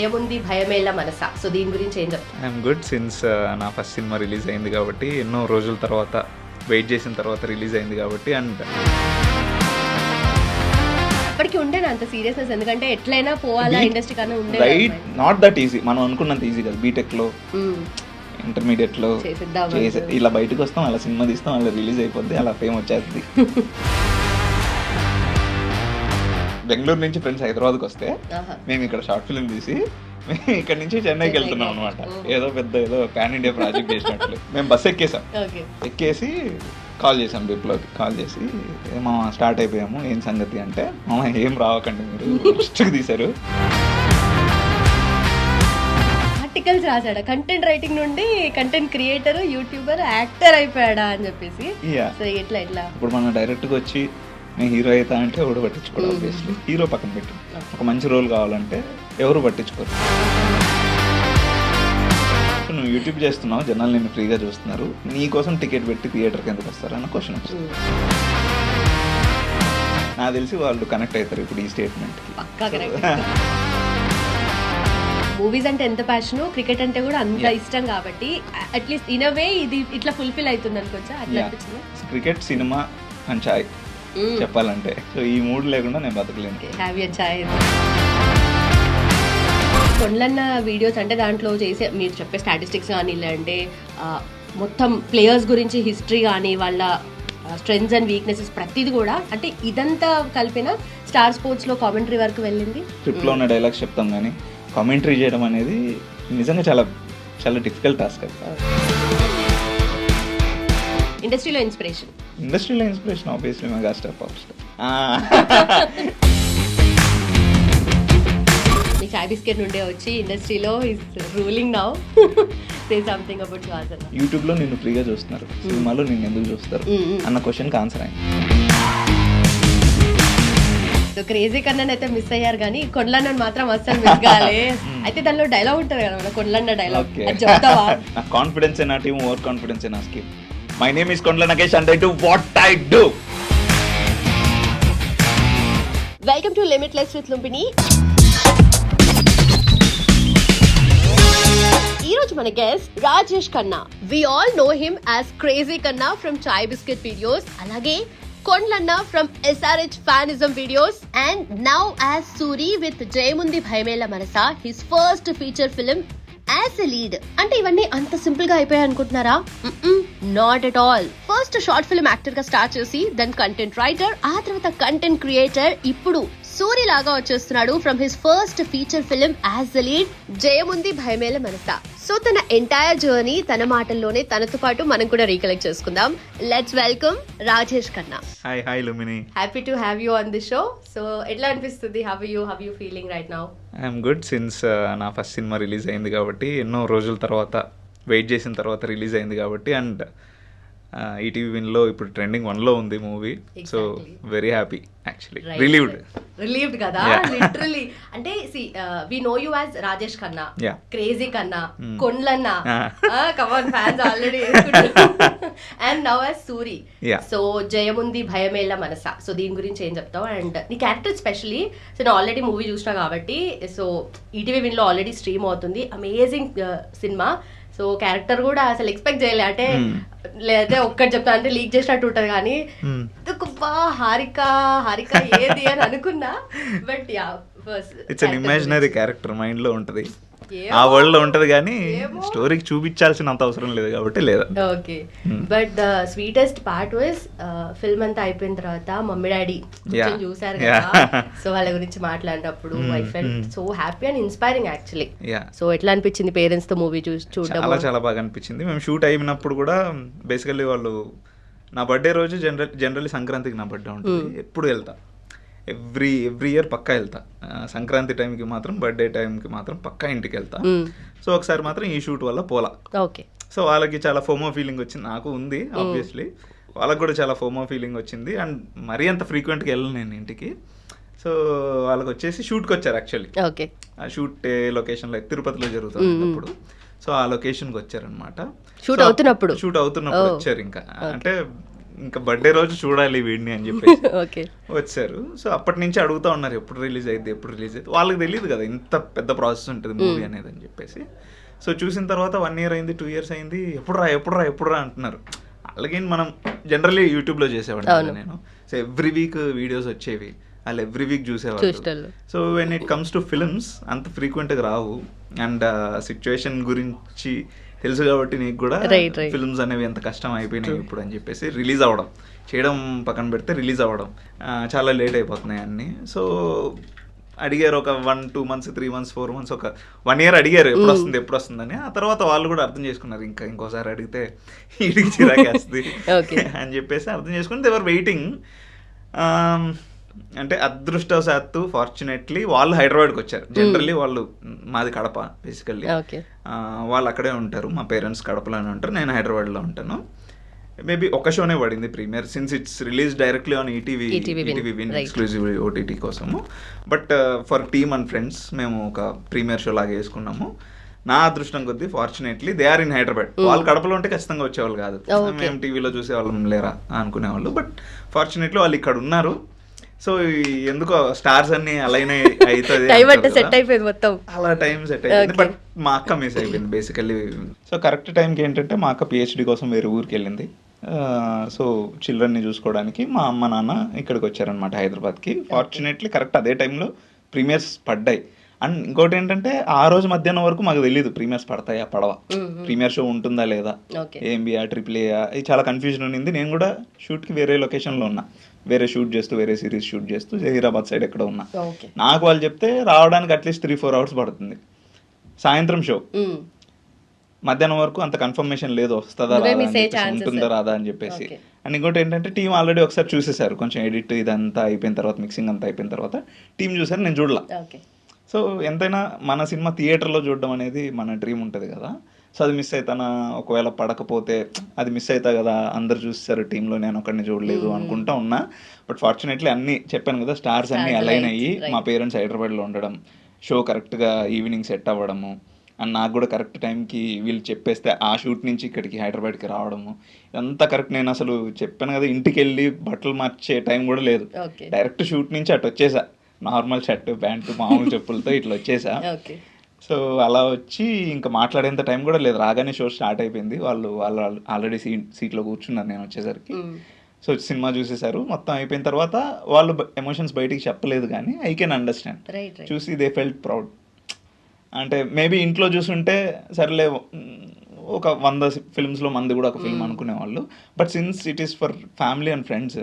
జయముంది Bhayamela Manasa. So దీని గురించి ఏం చెప్తాను? ఐఎమ్ గుడ్ సిన్స్ నా ఫస్ట్ సినిమా రిలీజ్ అయింది కాబట్టి, ఎన్నో రోజుల తర్వాత వెయిట్ చేసిన తర్వాత రిలీజ్ అయింది కాబట్టి. అండ్ అప్పటికి ఉండేనా అంత సీరియస్నెస్? ఎందుకంటే ఎట్లయినా పోవాలా ఇండస్ట్రీ కన్నా ఉండే రైట్, నాట్ దట్ ఈజీ. మనం అనుకున్నంత ఈజీ కాదు. బీటెక్లో, ఇంటర్మీడియట్లో ఇలా బయటకు వస్తాం, అలా సినిమా తీస్తాం, అలా రిలీజ్ అయిపోద్ది, అలా ఫేమ్ వచ్చేస్తుంది. బెంగళూరు నుంచి ఫ్రెండ్స్ హైదరాబాద్కి వస్తే మేము ఇక్కడ షార్ట్ ఫిల్మ్ తీసి ఇక్కడ నుంచి చెన్నైకి వెళ్తున్నాం అనమాట. ఏదో పాన్ ఇండియా ప్రాజెక్ట్ చేసినట్లు. మేము బస్సు ఎక్కేసి కాల్ చేసాం బిప్లోకి. కాల్ చేసి మా స్టార్ట్ అయిపోయాము, ఏం సంగతి అంటే, మా ఏం రావకండి మీరు ఫస్ట్కి తీశారు. ఆర్టికల్స్ రాశాడా? కంటెంట్ రైటింగ్ నుండి కంటెంట్ క్రియేటర్, యూట్యూబర్, యాక్టర్ అయిపోయాడా అని చెప్పేసి. సో ఎట్లా ఇప్పుడు మనం డైరెక్ట్గా వచ్చి నేను హీరో అవుతా అంటే ఎవరు పట్టించుకోరు. ఆబ్వియస్లీ హీరో పక్కన పెట్టి ఒక మంచి రోల్ కావాలంటే ఎవరు పట్టించుకోరు. నువ్వు యూట్యూబ్ చేస్తున్నావు, జనాలు నిన్ను ఫ్రీగా చూస్తున్నారు, నీ కోసం టికెట్ పెట్టి థియేటర్కి ఎందుకు వస్తారు అన్న క్వశ్చన్ వచ్చింది. నాకు తెలిసి వాళ్ళు కనెక్ట్ అవుతారు ఇప్పుడు ఈ స్టేట్మెంట్కి. మూవీస్ అంటే ఎంత ప్యాషన్, క్రికెట్ అంటే కూడా అంత ఇష్టం కాబట్టి అట్లీస్ట్ ఇన్ అ వే ఇది ఇట్లా ఫుల్ఫిల్ అవుతుంది అనుకోవచ్చా? అట్లా అనిపించింది. క్రికెట్, సినిమా అండ్ చాయ్ చెప్పాలంటే. సో ఈ మూడు లేకుండా నేను బతకలేను. కొండలన్న వీడియోస్ అంటే దాంట్లో చేసే మీరు చెప్పే స్టాటిస్టిక్స్ కానీ, లేదంటే మొత్తం ప్లేయర్స్ గురించి హిస్టరీ కానీ, వాళ్ళ స్ట్రెంగ్స్ అండ్ వీక్నెసెస్ ప్రతిది కూడా, అంటే ఇదంతా కలిపిన స్టార్ స్పోర్ట్స్లో కామెంటరీ వరకు వెళ్ళింది. ట్రిప్లో ఉన్న డైలాగ్స్ చెప్తాం కానీ కామెంటరీ చేయడం అనేది నిజంగా చాలా చాలా డిఫికల్ట్ టాస్క్. ఇండస్ట్రీలో inspiration obviously megastar, power star. మీ చాయ్ బిస్కెట్ నుండే వచ్చి ఇండస్ట్రీలో is ruling now. Say something about వాసన. యూట్యూబ్లో నిన్ను ఫ్రీగా చూస్తున్నారు, సినిమాలో నిన్ను ఎందుకు చూస్తారు అన్న క్వశ్చన్కి ఆన్సర్ అయింది. సో క్రేజీ కన్నా అయితే మిస్ అయ్యారు కానీ కొండలన్న మాత్రం అస్సలు మిస్ కాలే. అయితే దానిలో డైలాగ్ ఉంటుంది కదా మన కొండలన్న డైలాగ్, చెప్తావా? నా కాన్ఫిడెన్స్ నా టీమ్, ఓవర్ కాన్ఫిడెన్స్ నా skill. My name is Kondla Nagesh and I do what I do. Welcome to Limitless with Lumpini. ఈ రోజు మన guest Rajesh Khanna. We all know him as Crazy Khanna from Chai Biscuit videos, alage Kondlanna from SRH Fanism videos, and now as Suri with Jayamundi Bhayamela Manasa, his first feature film as a lead. అంటే ఇవన్నీ అంత simple గా అయిపోయాయి అనుకుంటున్నారా? Not at all. First short film actor గా start చేసి then content writer, ఆ తర్వాత కంటెంట్ క్రియేటర్, ఇప్పుడు సూరి లాగా వచ్చేస్తున్నాడు from his first feature film as the lead Jayamundi Bhayamela Manasa. So తన ఎంటైర్ జర్నీ తన మాటల్లోనే తనతో పాటు మనం కూడా రీకలెక్ట్ చేసుకుందాం. Let's welcome Rajesh Khanna. Hi లుమిని. Happy to have you on the show. So ఎట్లా అనిపిస్తుంది? How you feeling right now? I'm good since నా ఫస్ట్ సినిమా రిలీజ్ అయింది కాబట్టి, ఎన్నో రోజుల తర్వాత వెయిట్ చేసిన తర్వాత రిలీజ్ అయింది కాబట్టి. అండ్ ఈటీవీ విన్లో ఇప్పుడు ట్రెండింగ్ 1లో ఉంది movie. So very happy actually. Relieved కదా లిటరల్లీ. అంటే we know you as Rajesh Khanna, crazy Khanna, Kondlanna, come on fans already and now as Suri. So Jayamundi Bhayamela Manasa. So దీని గురించి ఏం చెప్తావు? అండ్ నీ క్యారెక్టర్ స్పెషలీ, సో నేను ఆల్రెడీ మూవీ చూసినా కాబట్టి, సో ఈటీవీ విన్లో ఆల్రెడీ స్ట్రీమ్ అవుతుంది. అమేజింగ్ సినిమా. సో క్యారెక్టర్ కూడా అసలు ఎక్స్పెక్ట్ చేయలే. అంటే లేదంటే ఒక్కటి చెప్తా అంటే లీక్ చేసినట్టు ఉంటుంది కానీ హారిక ఏది అని అనుకున్నా. But yeah, it's an imaginary character, mind లో ఉంటది, ఆ వరల్డ్ లో ఉంటది కానీ స్టోరీకి చూపించాల్సినంత అవసరం లేదు కాబట్టి లేదా. Okay, but the sweetest part was film అంతా అయిపోయిన తర్వాత మమ్మీ డాడీ చూసారు కదా. సో వాళ్ళ గురించి మాట్లాడినప్పుడు I felt so happy and inspiring actually. So ఎట్లా అనిపించింది పేరెంట్స్ తో మూవీ చూడడం? చాలా బాగా అనిపించింది. మేము షూట్ అయినప్పుడు కూడా బేసికల్లీ వాళ్ళు, నా బర్త్డే రోజు జనరల్లీ సంక్రాంతికి నా బర్త్డే ఉంటుంది, ఎప్పుడు వెళ్తా, ఎవ్రీ ఇయర్ పక్కా వెళ్తా. సంక్రాంతి టైంకి మాత్రం, బర్త్డే టైంకి మాత్రం పక్కా ఇంటికి వెళ్తా. సో ఒకసారి మాత్రం ఈ షూట్ వల్ల పోలా. ఓకే. సో వాళ్ళకి చాలా ఫోమో ఫీలింగ్ వచ్చింది, నాకు ఉంది ఆబ్వియస్లీ, వాళ్ళకి కూడా చాలా ఫోమో ఫీలింగ్ వచ్చింది. అండ్ మరీ అంత ఫ్రీక్వెంట్గా వెళ్ళను నేను ఇంటికి. సో వాళ్ళకి వచ్చేసి షూట్కి వచ్చారు యాక్చువల్లీ. ఓకే. ఆ షూట్ లొకేషన్లో తిరుపతిలో జరుగుతుంది అప్పుడు. సో ఆ లొకేషన్కి వచ్చారనమాట. షూట్ అవుతున్నప్పుడు వచ్చారు. ఇంకా అంటే ఇంకా బర్త్డే రోజు చూడాలి వీడిని అని చెప్పేసి ఓకే వచ్చారు. సో అప్పటి నుంచి అడుగుతూ ఉన్నారు ఎప్పుడు రిలీజ్ అయింది. వాళ్ళకి తెలియదు కదా ఇంత పెద్ద ప్రాసెస్ ఉంటుంది మూవీ అనేది అని చెప్పేసి. సో చూసిన తర్వాత 1 year అయింది, 2 years అయింది, ఎప్పుడు రా అంటున్నారు. అలాగే మనం జనరల్లీ యూట్యూబ్లో చేసేవాడిని నేను. సో ఎవ్రీ వీక్ వీడియోస్ వచ్చేవి, వాళ్ళు ఎవ్రీ వీక్ చూసేవాళ్ళు. So when it comes to films అంత ఫ్రీక్వెంట్గా రావు. అండ్ సిచ్యువేషన్ గురించి తెలుసు కాబట్టి నీకు కూడా ఫిల్మ్స్ అనేవి ఎంత కష్టం అయిపోయినాయి ఇప్పుడు అని చెప్పేసి రిలీజ్ అవ్వడం, చేయడం పక్కన పెడితే రిలీజ్ అవ్వడం చాలా లేట్ అయిపోతున్నాయి అన్నీ. సో అడిగారు ఒక 1-2 months, 3 months, 4 months, ఒక 1 year అడిగారు ఎప్పుడు వస్తుందని. ఆ తర్వాత వాళ్ళు కూడా అర్థం చేసుకున్నారు ఇంకోసారి అడిగితే ఇడికి చిరాకేస్తుంది అని చెప్పేసి అర్థం చేసుకుని దేవర్ వెయిటింగ్. అంటే అదృష్టవశాత్తు ఫార్చునేట్లీ వాళ్ళు హైదరాబాద్కి వచ్చారు. జనరల్లీ వాళ్ళు మాది కడప బేసికల్లీ, వాళ్ళు అక్కడే ఉంటారు. మా పేరెంట్స్ కడపలోనే ఉంటారు, నేను హైదరాబాద్లో ఉంటాను. మేబీ ఒక షోనే పడింది premiere, since it's release directly on ETV Win exclusive OTT కోసము. But for team and friends మేము ఒక ప్రీమియర్ షో లాగా వేసుకున్నాము. నా అదృష్టం కొద్దీ fortunately they are in Hyderabad. వాళ్ళు కడపలో ఉంటే ఖచ్చితంగా వచ్చేవాళ్ళు కాదు, మేము టీవీలో చూసేవాళ్ళం లేరా అనుకునేవాళ్ళు. బట్ ఫార్చునేట్లీ వాళ్ళు ఇక్కడ ఉన్నారు. సో ఎందుకో స్టార్స్ అన్ని అలానే అవుతుంది, అలా టైం సెట్ అయిపోయింది. బట్ మా అక్క మిస్ అయిపోయింది బేసికల్లీ. సో కరెక్ట్ టైంకి ఏంటంటే మా అక్క పిహెచ్డి కోసం వేరే ఊరికి వెళ్ళింది. సో చిల్డ్రన్ని చూసుకోవడానికి మా అమ్మ నాన్న ఇక్కడికి వచ్చారనమాట హైదరాబాద్కి. ఫార్చునేట్లీ కరెక్ట్ అదే టైంలో ప్రీమియర్స్ పడ్డాయి. అండ్ ఇంకోటి ఏంటంటే ఆ రోజు మధ్యాహ్నం వరకు మాకు తెలియదు ప్రీమియర్స్ పడతాయా పడవా, ప్రీమియర్ షో ఉంటుందా లేదా, ఏఎంబియా AAA, ఇది చాలా కన్ఫ్యూజన్ ఉన్నింది. నేను కూడా షూట్కి వేరే లొకేషన్లో ఉన్నా, వేరే షూట్ చేస్తూ వేరే సిరీస్ షూట్ చేస్తూ జహీరాబాద్ సైడ్ ఎక్కడ ఉన్నా. నాకు వాళ్ళు చెప్తే రావడానికి అట్లీస్ట్ 3-4 hours పడుతుంది. సాయంత్రం షో, మధ్యాహ్నం వరకు అంత కన్ఫర్మేషన్ లేదు వస్తుందా రాదా ఉంటుందా రాదా అని చెప్పేసి. అండ్ ఇంకోటి ఏంటంటే టీం ఆల్రెడీ ఒకసారి చూసేసారు, కొంచెం ఎడిట్ ఇదంతా అయిపోయిన తర్వాత, మిక్సింగ్ అంతా అయిపోయిన తర్వాత టీం చూసారు, నేను చూడలా. సో ఎంతైనా మన సినిమా థియేటర్లో చూడడం అనేది మన డ్రీమ్ ఉంటుంది కదా. సో అది మిస్ అవుతానా, ఒకవేళ పడకపోతే అది మిస్ అవుతా కదా, అందరు చూస్తారు టీంలో, నేను ఒకరిని చూడలేదు అనుకుంటా ఉన్నా. బట్ ఫార్చునేట్లీ అన్నీ చెప్పాను కదా, స్టార్స్ అన్నీ అలైన్ అయ్యి మా పేరెంట్స్ హైదరాబాద్లో ఉండడం, షో కరెక్ట్గా ఈవినింగ్ సెట్ అవ్వడము, అండ్ నాకు కూడా కరెక్ట్ టైంకి వీళ్ళు చెప్పేస్తే ఆ షూట్ నుంచి ఇక్కడికి హైదరాబాద్కి రావడము, ఇదంతా కరెక్ట్. నేను అసలు చెప్పాను కదా, ఇంటికి వెళ్ళి బట్టలు మార్చే టైం కూడా లేదు, డైరెక్ట్ షూట్ నుంచి అటు వచ్చేసా, నార్మల్ షర్ట్ ప్యాంటు మామూలు చెప్పులతో ఇట్లా వచ్చేసా. సో అలా వచ్చి ఇంకా మాట్లాడేంత టైం కూడా లేదు, రాగానే షో స్టార్ట్ అయిపోయింది. వాళ్ళు ఆల్రెడీ సీట్లో కూర్చున్నారు నేను వచ్చేసరికి. సో సినిమా చూసేసారు, మొత్తం అయిపోయిన తర్వాత వాళ్ళు ఎమోషన్స్ బయటికి చెప్పలేదు, కానీ ఐ కెన్ అండర్స్టాండ్. చూసి దే ఫెల్ట్ ప్రౌడ్. అంటే మేబీ ఇంట్లో చూసుంటే సర్లే ఒక 100 ఫిల్మ్స్లో మంది కూడా ఒక ఫిల్మ్ అనుకునేవాళ్ళు. But since it is for family and friends,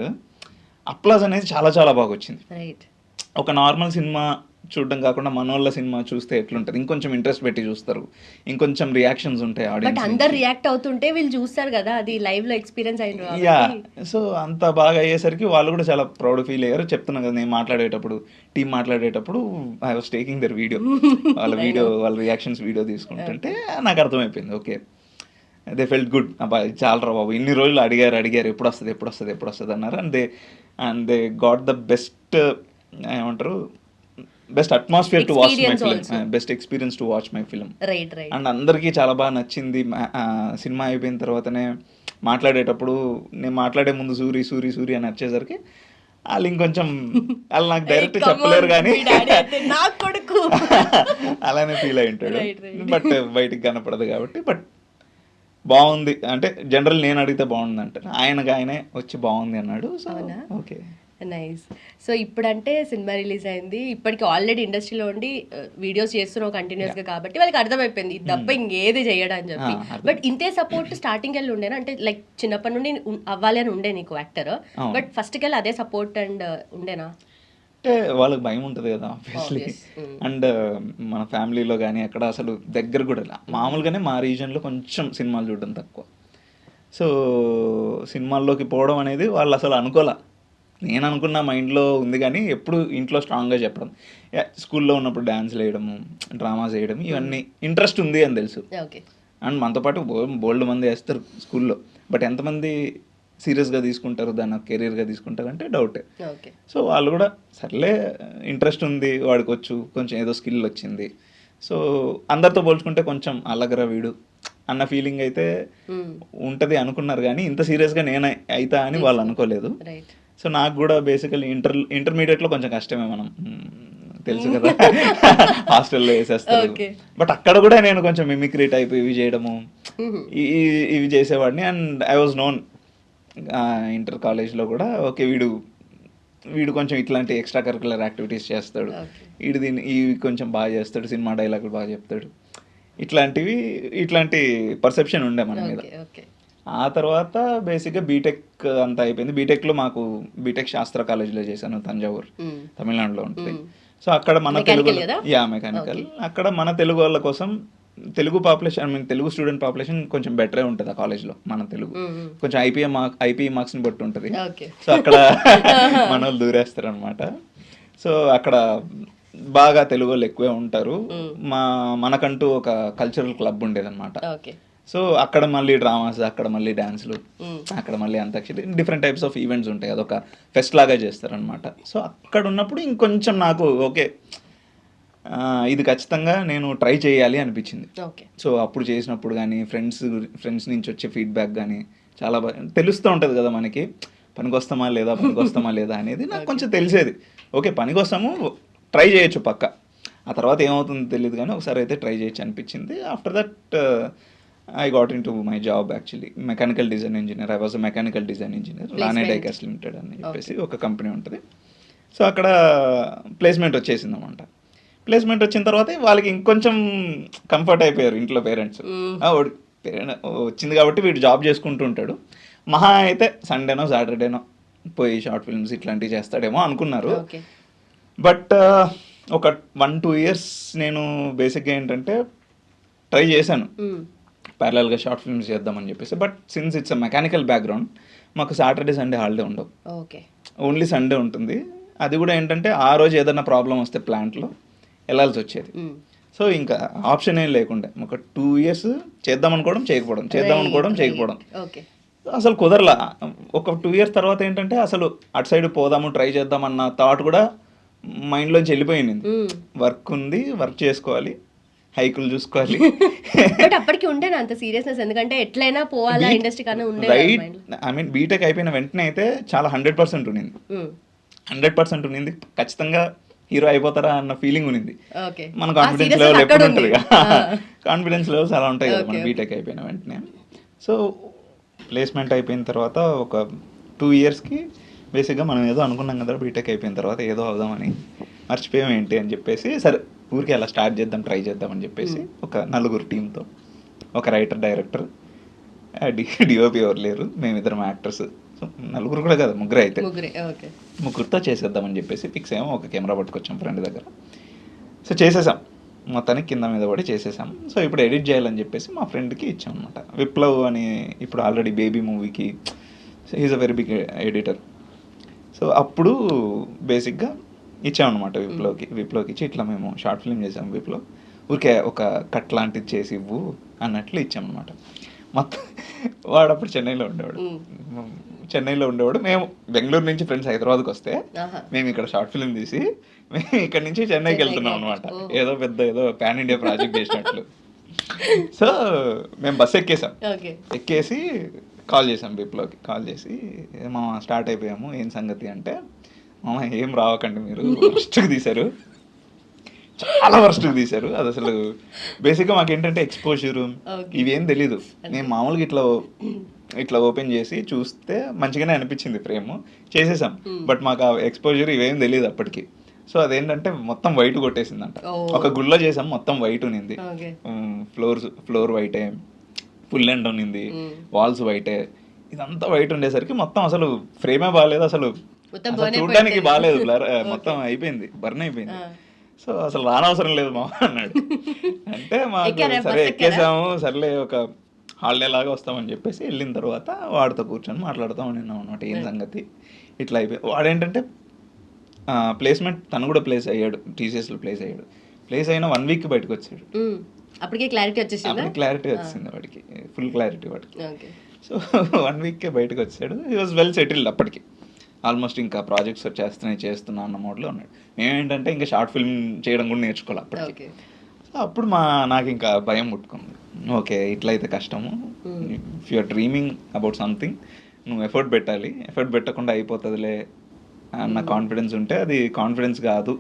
applause అనేది చాలా చాలా బాగా వచ్చింది. ఒక నార్మల్ సినిమా చూడడం కాకుండా మనోళ్ళ సినిమా చూస్తే ఎట్లుంటది, ఇంకొంచెం ఇంట్రెస్ట్ పెట్టి చూస్తారు, ఇంకొంచెం రియాక్షన్స్ ఉంటాయి ఆడియన్స్, అందరు రియాక్ట్ అవుతుంటే వీళ్ళు చూస్తారు కదా, అది లైవ్ లో ఎక్స్పీరియన్స్ అయింది. యా, సో అంత బాగా అయ్యేసరికి వాళ్ళు కూడా చాలా ప్రౌడ్ ఫీల్ అయ్యారు. చెప్తున్నా కదా, నేను మాట్లాడేటప్పుడు, టీం మాట్లాడేటప్పుడు I was taking the video, వాళ్ళ రియాక్షన్స్ వీడియో తీసుకుంటుంటే నాకు అర్థమైపోయింది, ఓకే దే ఫెల్ట్ గుడ్. అబ్బా చాలరా బాబు, ఇన్ని రోజులు అడిగారు ఎప్పుడు వస్తుంది అన్నారు. And they got the best, ఏమంటారు, best atmosphere to watch my film, best experience to watch my film. And అందరికీ చాలా బాగా నచ్చింది. సినిమా అయిపోయిన తర్వాతనే మాట్లాడేటప్పుడు, నేను మాట్లాడే ముందు సూరి అని వచ్చేసరికి వాళ్ళు ఇంకొంచెం, వాళ్ళు నాకు డైరెక్ట్ చెప్పలేరు కానీ అలానే ఫీల్ అయి ఉంటాడు. బట్ బయటికి కనపడదు కాబట్టి. బట్ బాగుంది అంటే జనరల్ నేను అడిగితే బాగుంది అంటే ఆయనే వచ్చి బాగుంది అన్నాడు. So okay, nice. సో ఇప్పుడంటే సినిమా రిలీజ్ అయింది, ఇప్పటికి ఆల్రెడీ ఇండస్ట్రీలో ఉండి వీడియోస్ చేస్తున్నావు కంటిన్యూస్ గా, కాబట్టి వాళ్ళకి అర్థమైపోయింది ఇది తప్ప ఇంకేది చేయడం అని చెప్పి. బట్ ఇంతే సపోర్ట్ స్టార్టింగ్ వెళ్ళి ఉండేనా, అంటే లైక్ చిన్నప్పటి నుండి అవ్వాలి అని ఉండే నీకు యాక్టర్, బట్ ఫస్ట్ కెళ్ళి అదే సపోర్ట్ అండ్ ఉండేనా? అంటే వాళ్ళకి భయం ఉంటుంది కదా ఆబ్వియస్లీ. అండ్ మన ఫ్యామిలీలో కానీ అక్కడ అసలు దగ్గర కూడా మామూలుగానే మా రీజన్లో కొంచెం సినిమాలు చూడడం తక్కువ. సో సినిమాల్లోకి పోవడం అనేది వాళ్ళు అసలు అనుకోలే. నేను అనుకున్న మైండ్లో ఉంది కానీ ఎప్పుడు ఇంట్లో స్ట్రాంగ్గా చెప్పడం, స్కూల్లో ఉన్నప్పుడు డ్యాన్స్లు వేయడము, డ్రామాస్ వేయడం, ఇవన్నీ ఇంట్రెస్ట్ ఉంది అని తెలుసు. అండ్ మనతో పాటు బోల్డ్ మంది వేస్తారు స్కూల్లో, బట్ ఎంతమంది సీరియస్గా తీసుకుంటారు, దాన్ని కెరీర్గా తీసుకుంటారు అంటే డౌటే. సో వాళ్ళు కూడా సర్లే ఇంట్రెస్ట్ ఉంది వాడికి, వచ్చు కొంచెం ఏదో స్కిల్ వచ్చింది. సో అందరితో పోల్చుకుంటే కొంచెం అల్లగరా వీడు అన్న ఫీలింగ్ అయితే ఉంటుంది అనుకున్నారు, కానీ ఇంత సీరియస్గా నేను అవుతా అని వాళ్ళు అనుకోలేదు. సో నాకు కూడా బేసికలీ ఇంటర్మీడియట్లో కొంచెం కష్టమే, మనం తెలుసు కదా హాస్టల్లో వేసేస్తారు. బట్ అక్కడ కూడా నేను కొంచెం మిమిక్రీ టైప్ ఇవి చేయడము ఇవి చేసేవాడిని. And I was known inter కాలేజ్లో కూడా, ఓకే వీడు కొంచెం ఇట్లాంటి ఎక్స్ట్రా కరికులర్ యాక్టివిటీస్ చేస్తాడు, ఇవి కొంచెం బాగా చేస్తాడు, సినిమా డైలాగులు బాగా చెప్తాడు, ఇట్లాంటి పర్సెప్షన్ ఉండే మన మీద. ఆ తర్వాత బేసిక్గా బీటెక్ అంతా అయిపోయింది. బీటెక్లో మాకు బీటెక్ శాస్త్ర కాలేజీలో చేశాను, తంజావూర్, తమిళనాడులో ఉంటుంది. సో అక్కడ మన తెలుగు మెకానికల్, అక్కడ మన తెలుగు వాళ్ళ కోసం Telugu population, Telugu student population కొంచెం బెటరే ఉంటుంది ఆ కాలేజ్లో. మన తెలుగు కొంచెం ఐపీఈ మార్క్స్ని బట్టి ఉంటుంది. సో అక్కడ మన వాళ్ళు దూరేస్తారు అనమాట. సో అక్కడ బాగా తెలుగు వాళ్ళు ఎక్కువే ఉంటారు. మనకంటూ ఒక కల్చరల్ క్లబ్ ఉండేదన్నమాట. సో అక్కడ మళ్ళీ డ్రామాస్, అక్కడ మళ్ళీ డాన్స్లు, అక్కడ మళ్ళీ antakshari, different types of events ఉంటాయి. అదొక ఫెస్ట్ లాగా చేస్తారనమాట. సో అక్కడ ఉన్నప్పుడు ఇంకొంచెం నాకు ఓకే ఇది ఖచ్చితంగా నేను ట్రై చేయాలి అనిపించింది. సో అప్పుడు చేసినప్పుడు కానీ ఫ్రెండ్స్ నుంచి వచ్చే ఫీడ్బ్యాక్ కానీ చాలా బాగా తెలుస్తూ ఉంటుంది కదా మనకి, పనికొస్తామా లేదా అనేది నాకు కొంచెం తెలిసేది. ఓకే పనికొస్తాము, ట్రై చేయొచ్చు పక్క, ఆ తర్వాత ఏమవుతుందో తెలియదు కానీ ఒకసారి అయితే ట్రై చేయొచ్చు అనిపించింది. After that I got into my job actually, mechanical design engineer. I was a mechanical design engineer, Rane Diecast Limited అని చెప్పేసి ఒక కంపెనీ ఉంటుంది. సో అక్కడ ప్లేస్మెంట్ వచ్చేసింది అన్నమాట. ప్లేస్మెంట్ వచ్చిన తర్వాత వాళ్ళకి ఇంకొంచెం కంఫర్ట్ అయిపోయారు ఇంట్లో పేరెంట్స్. వచ్చింది కాబట్టి వీడు జాబ్ చేసుకుంటూ ఉంటాడు, మహా అయితే సండేనో సాటర్డేనో పోయి షార్ట్ ఫిల్మ్స్ ఇట్లాంటివి చేస్తాడేమో అనుకున్నారు. బట్ ఒక 1-2 years నేను బేసిక్గా ఏంటంటే ట్రై చేశాను ప్యారలల్గా షార్ట్ ఫిల్మ్స్ చేద్దామని చెప్పేసి. But since it's a mechanical background, మాకు సాటర్డే సండే హాలిడే ఉండవు, ఓన్లీ సండే ఉంటుంది. అది కూడా ఏంటంటే ఆ రోజు ఏదైనా ప్రాబ్లం వస్తే ప్లాంట్లో వెళ్ళాల్సి వచ్చేది. సో ఇంకా ఆప్షన్ ఏం లేకుండా ఒక 2 years చేద్దామనుకోవడం చేయకపోవడం అసలు కుదరలా. ఒక 2 years తర్వాత ఏంటంటే అసలు అటు సైడ్ పోదాము, ట్రై చేద్దామన్న థాట్ కూడా మైండ్లోంచి వెళ్ళిపోయింది. వర్క్ ఉంది, వర్క్ చేసుకోవాలి, హైకులు చూసుకోవాలి. బట్ అప్పటికి ఉండేనా అంత సీరియస్నెస్? ఎందుకంటే ఎట్లయినా పోవాలా ఇండస్ట్రీ కానీ ఉండే రైట్. ఐ మీన్ బీటెక్ అయిపోయిన వెంటనే అయితే చాలా 100% ఉన్నింది, 100% ఉన్నింది. ఖచ్చితంగా హీరో అయిపోతారా అన్న ఫీలింగ్ ఉన్నింది. మన కాన్ఫిడెన్స్ లెవెల్ ఎప్పుడు ఉంటుంది, కాన్ఫిడెన్స్ లెవెల్స్ అలా ఉంటాయి కదా మన బీటెక్ అయిపోయిన వెంటనే. సో ప్లేస్మెంట్ అయిపోయిన తర్వాత ఒక 2 yearsకి బేసిక్గా మనం ఏదో అనుకున్నాం కదా బీటెక్ అయిపోయిన తర్వాత ఏదో అవుదామని, మర్చిపోయాం ఏంటి అని చెప్పేసి సరే ఊరికి అలా స్టార్ట్ చేద్దాం, ట్రై చేద్దాం అని చెప్పేసి ఒక 4 టీంతో, ఒక రైటర్, డైరెక్టర్, డిఓపి ఎవరు లేరు, మేమిద్దరం యాక్టర్స్, 4 కూడా కదా, 3 అయితే 3తో చేసేద్దామని చెప్పేసి ఫిక్స్ అయ్యాము. ఒక కెమెరా పట్టుకొచ్చాం ఫ్రెండ్ దగ్గర. సో చేసేసాం, మొత్తానికి కింద మీద పడి చేసేసాం. సో ఇప్పుడు ఎడిట్ చేయాలని చెప్పేసి మా ఫ్రెండ్కి ఇచ్చాం అనమాట. విప్లవ్ అని ఇప్పుడు ఆల్రెడీ బేబీ మూవీకి is a very big editor. So అప్పుడు బేసిక్గా ఇచ్చామన్నమాట విప్లవ్కి ఇచ్చి, ఇట్లా మేము షార్ట్ ఫిల్మ్ చేసాం విప్లవ్, ఊరికే ఒక కట్ లాంటిది చేసి ఇవ్వు అన్నట్లు ఇచ్చామన్నమాట. మొత్తం వాడు అప్పుడు చెన్నైలో ఉండేవాడు, మేము బెంగళూరు నుంచి ఫ్రెండ్స్ హైదరాబాద్కి వస్తే మేము ఇక్కడ షార్ట్ ఫిల్మ్ తీసి మేము ఇక్కడ నుంచి చెన్నైకి వెళ్తున్నాం అనమాట. ఏదో పాన్ ఇండియా ప్రాజెక్ట్ చేసినట్లు. సో మేము బస్సు ఎక్కేసి కాల్ చేసాం విప్లవ్కి. కాల్ చేసి మా స్టార్ట్ అయిపోయాము, ఏం సంగతి అంటే, మామ ఏం రావకండి మీరు, వర్స్ట్కి తీశారు, చాలా వర్స్ట్కి తీశారు. అది అసలు బేసిక్గా మాకేంటంటే ఎక్స్పోజరు ఇవేం తెలీదు. నేను మామూలుగా ఇట్లా ఓపెన్ చేసి చూస్తే మంచిగానే అనిపించింది, ఫ్రేమ్ చేసేసాం. బట్ మాకు ఆ ఎక్స్పోజర్ ఇవేం తెలియదు అప్పటికి. సో అదేంటంటే మొత్తం వైట్ కొట్టేసిందంట. ఒక గుళ్ళ చేసాం, మొత్తం వైట్ ఉన్నింది, ఫ్లోర్ వైటే, ఫుల్ ఎండ్ ఉన్నింది, వాల్స్ వైటే, ఇదంతా వైట్ ఉండేసరికి మొత్తం అసలు ఫ్రేమే బాగాలేదు, అసలు చూడడానికి బాగాలేదు, మొత్తం అయిపోయింది, బర్న్ అయిపోయింది. సో అసలు రానవసరం లేదు మా అన్నాడు. అంటే మాకు సరే ఎక్కేసాము, సర్లే ఒక హాలిడే లాగా వస్తామని చెప్పేసి వెళ్ళిన తర్వాత వాడితో కూర్చొని మాట్లాడుతూ ఉన్నాం అనమాట, ఏం సంగతి ఇట్లా అయిపోయి. వాడేంటంటే ప్లేస్మెంట్ తను కూడా ప్లేస్ అయ్యాడు, టీసీఎస్లో ప్లేస్ అయ్యాడు. ప్లేస్ అయిన 1 week బయటకు వచ్చాడు. అప్పటికే క్లారిటీ వచ్చింది వాడికి, ఫుల్ క్లారిటీ వాడికి. సో 1 week బయటకు వచ్చాడు. హీ వాజ్ వెల్ సెటిల్డ్ అప్పటికి, ఆల్మోస్ట్ ఇంకా ప్రాజెక్ట్స్ చేస్తున్నా అన్న మోడ్లో ఉన్నాడు. మేమేంటంటే ఇంకా షార్ట్ ఫిల్మ్ చేయడం కూడా నేర్చుకోవాలి అప్పటికి. సో అప్పుడు నాకు ఇంకా భయం పుట్టుకుంది, ఓకే ఇట్లయితే కష్టము, if you're dreaming about something నువ్వు ఎఫర్ట్ పెట్టాలి, ఎఫర్ట్ పెట్టకుండా అయిపోతుందిలే అన్న కాన్ఫిడెన్స్ ఉంటే అది కాన్ఫిడెన్స్ కాదు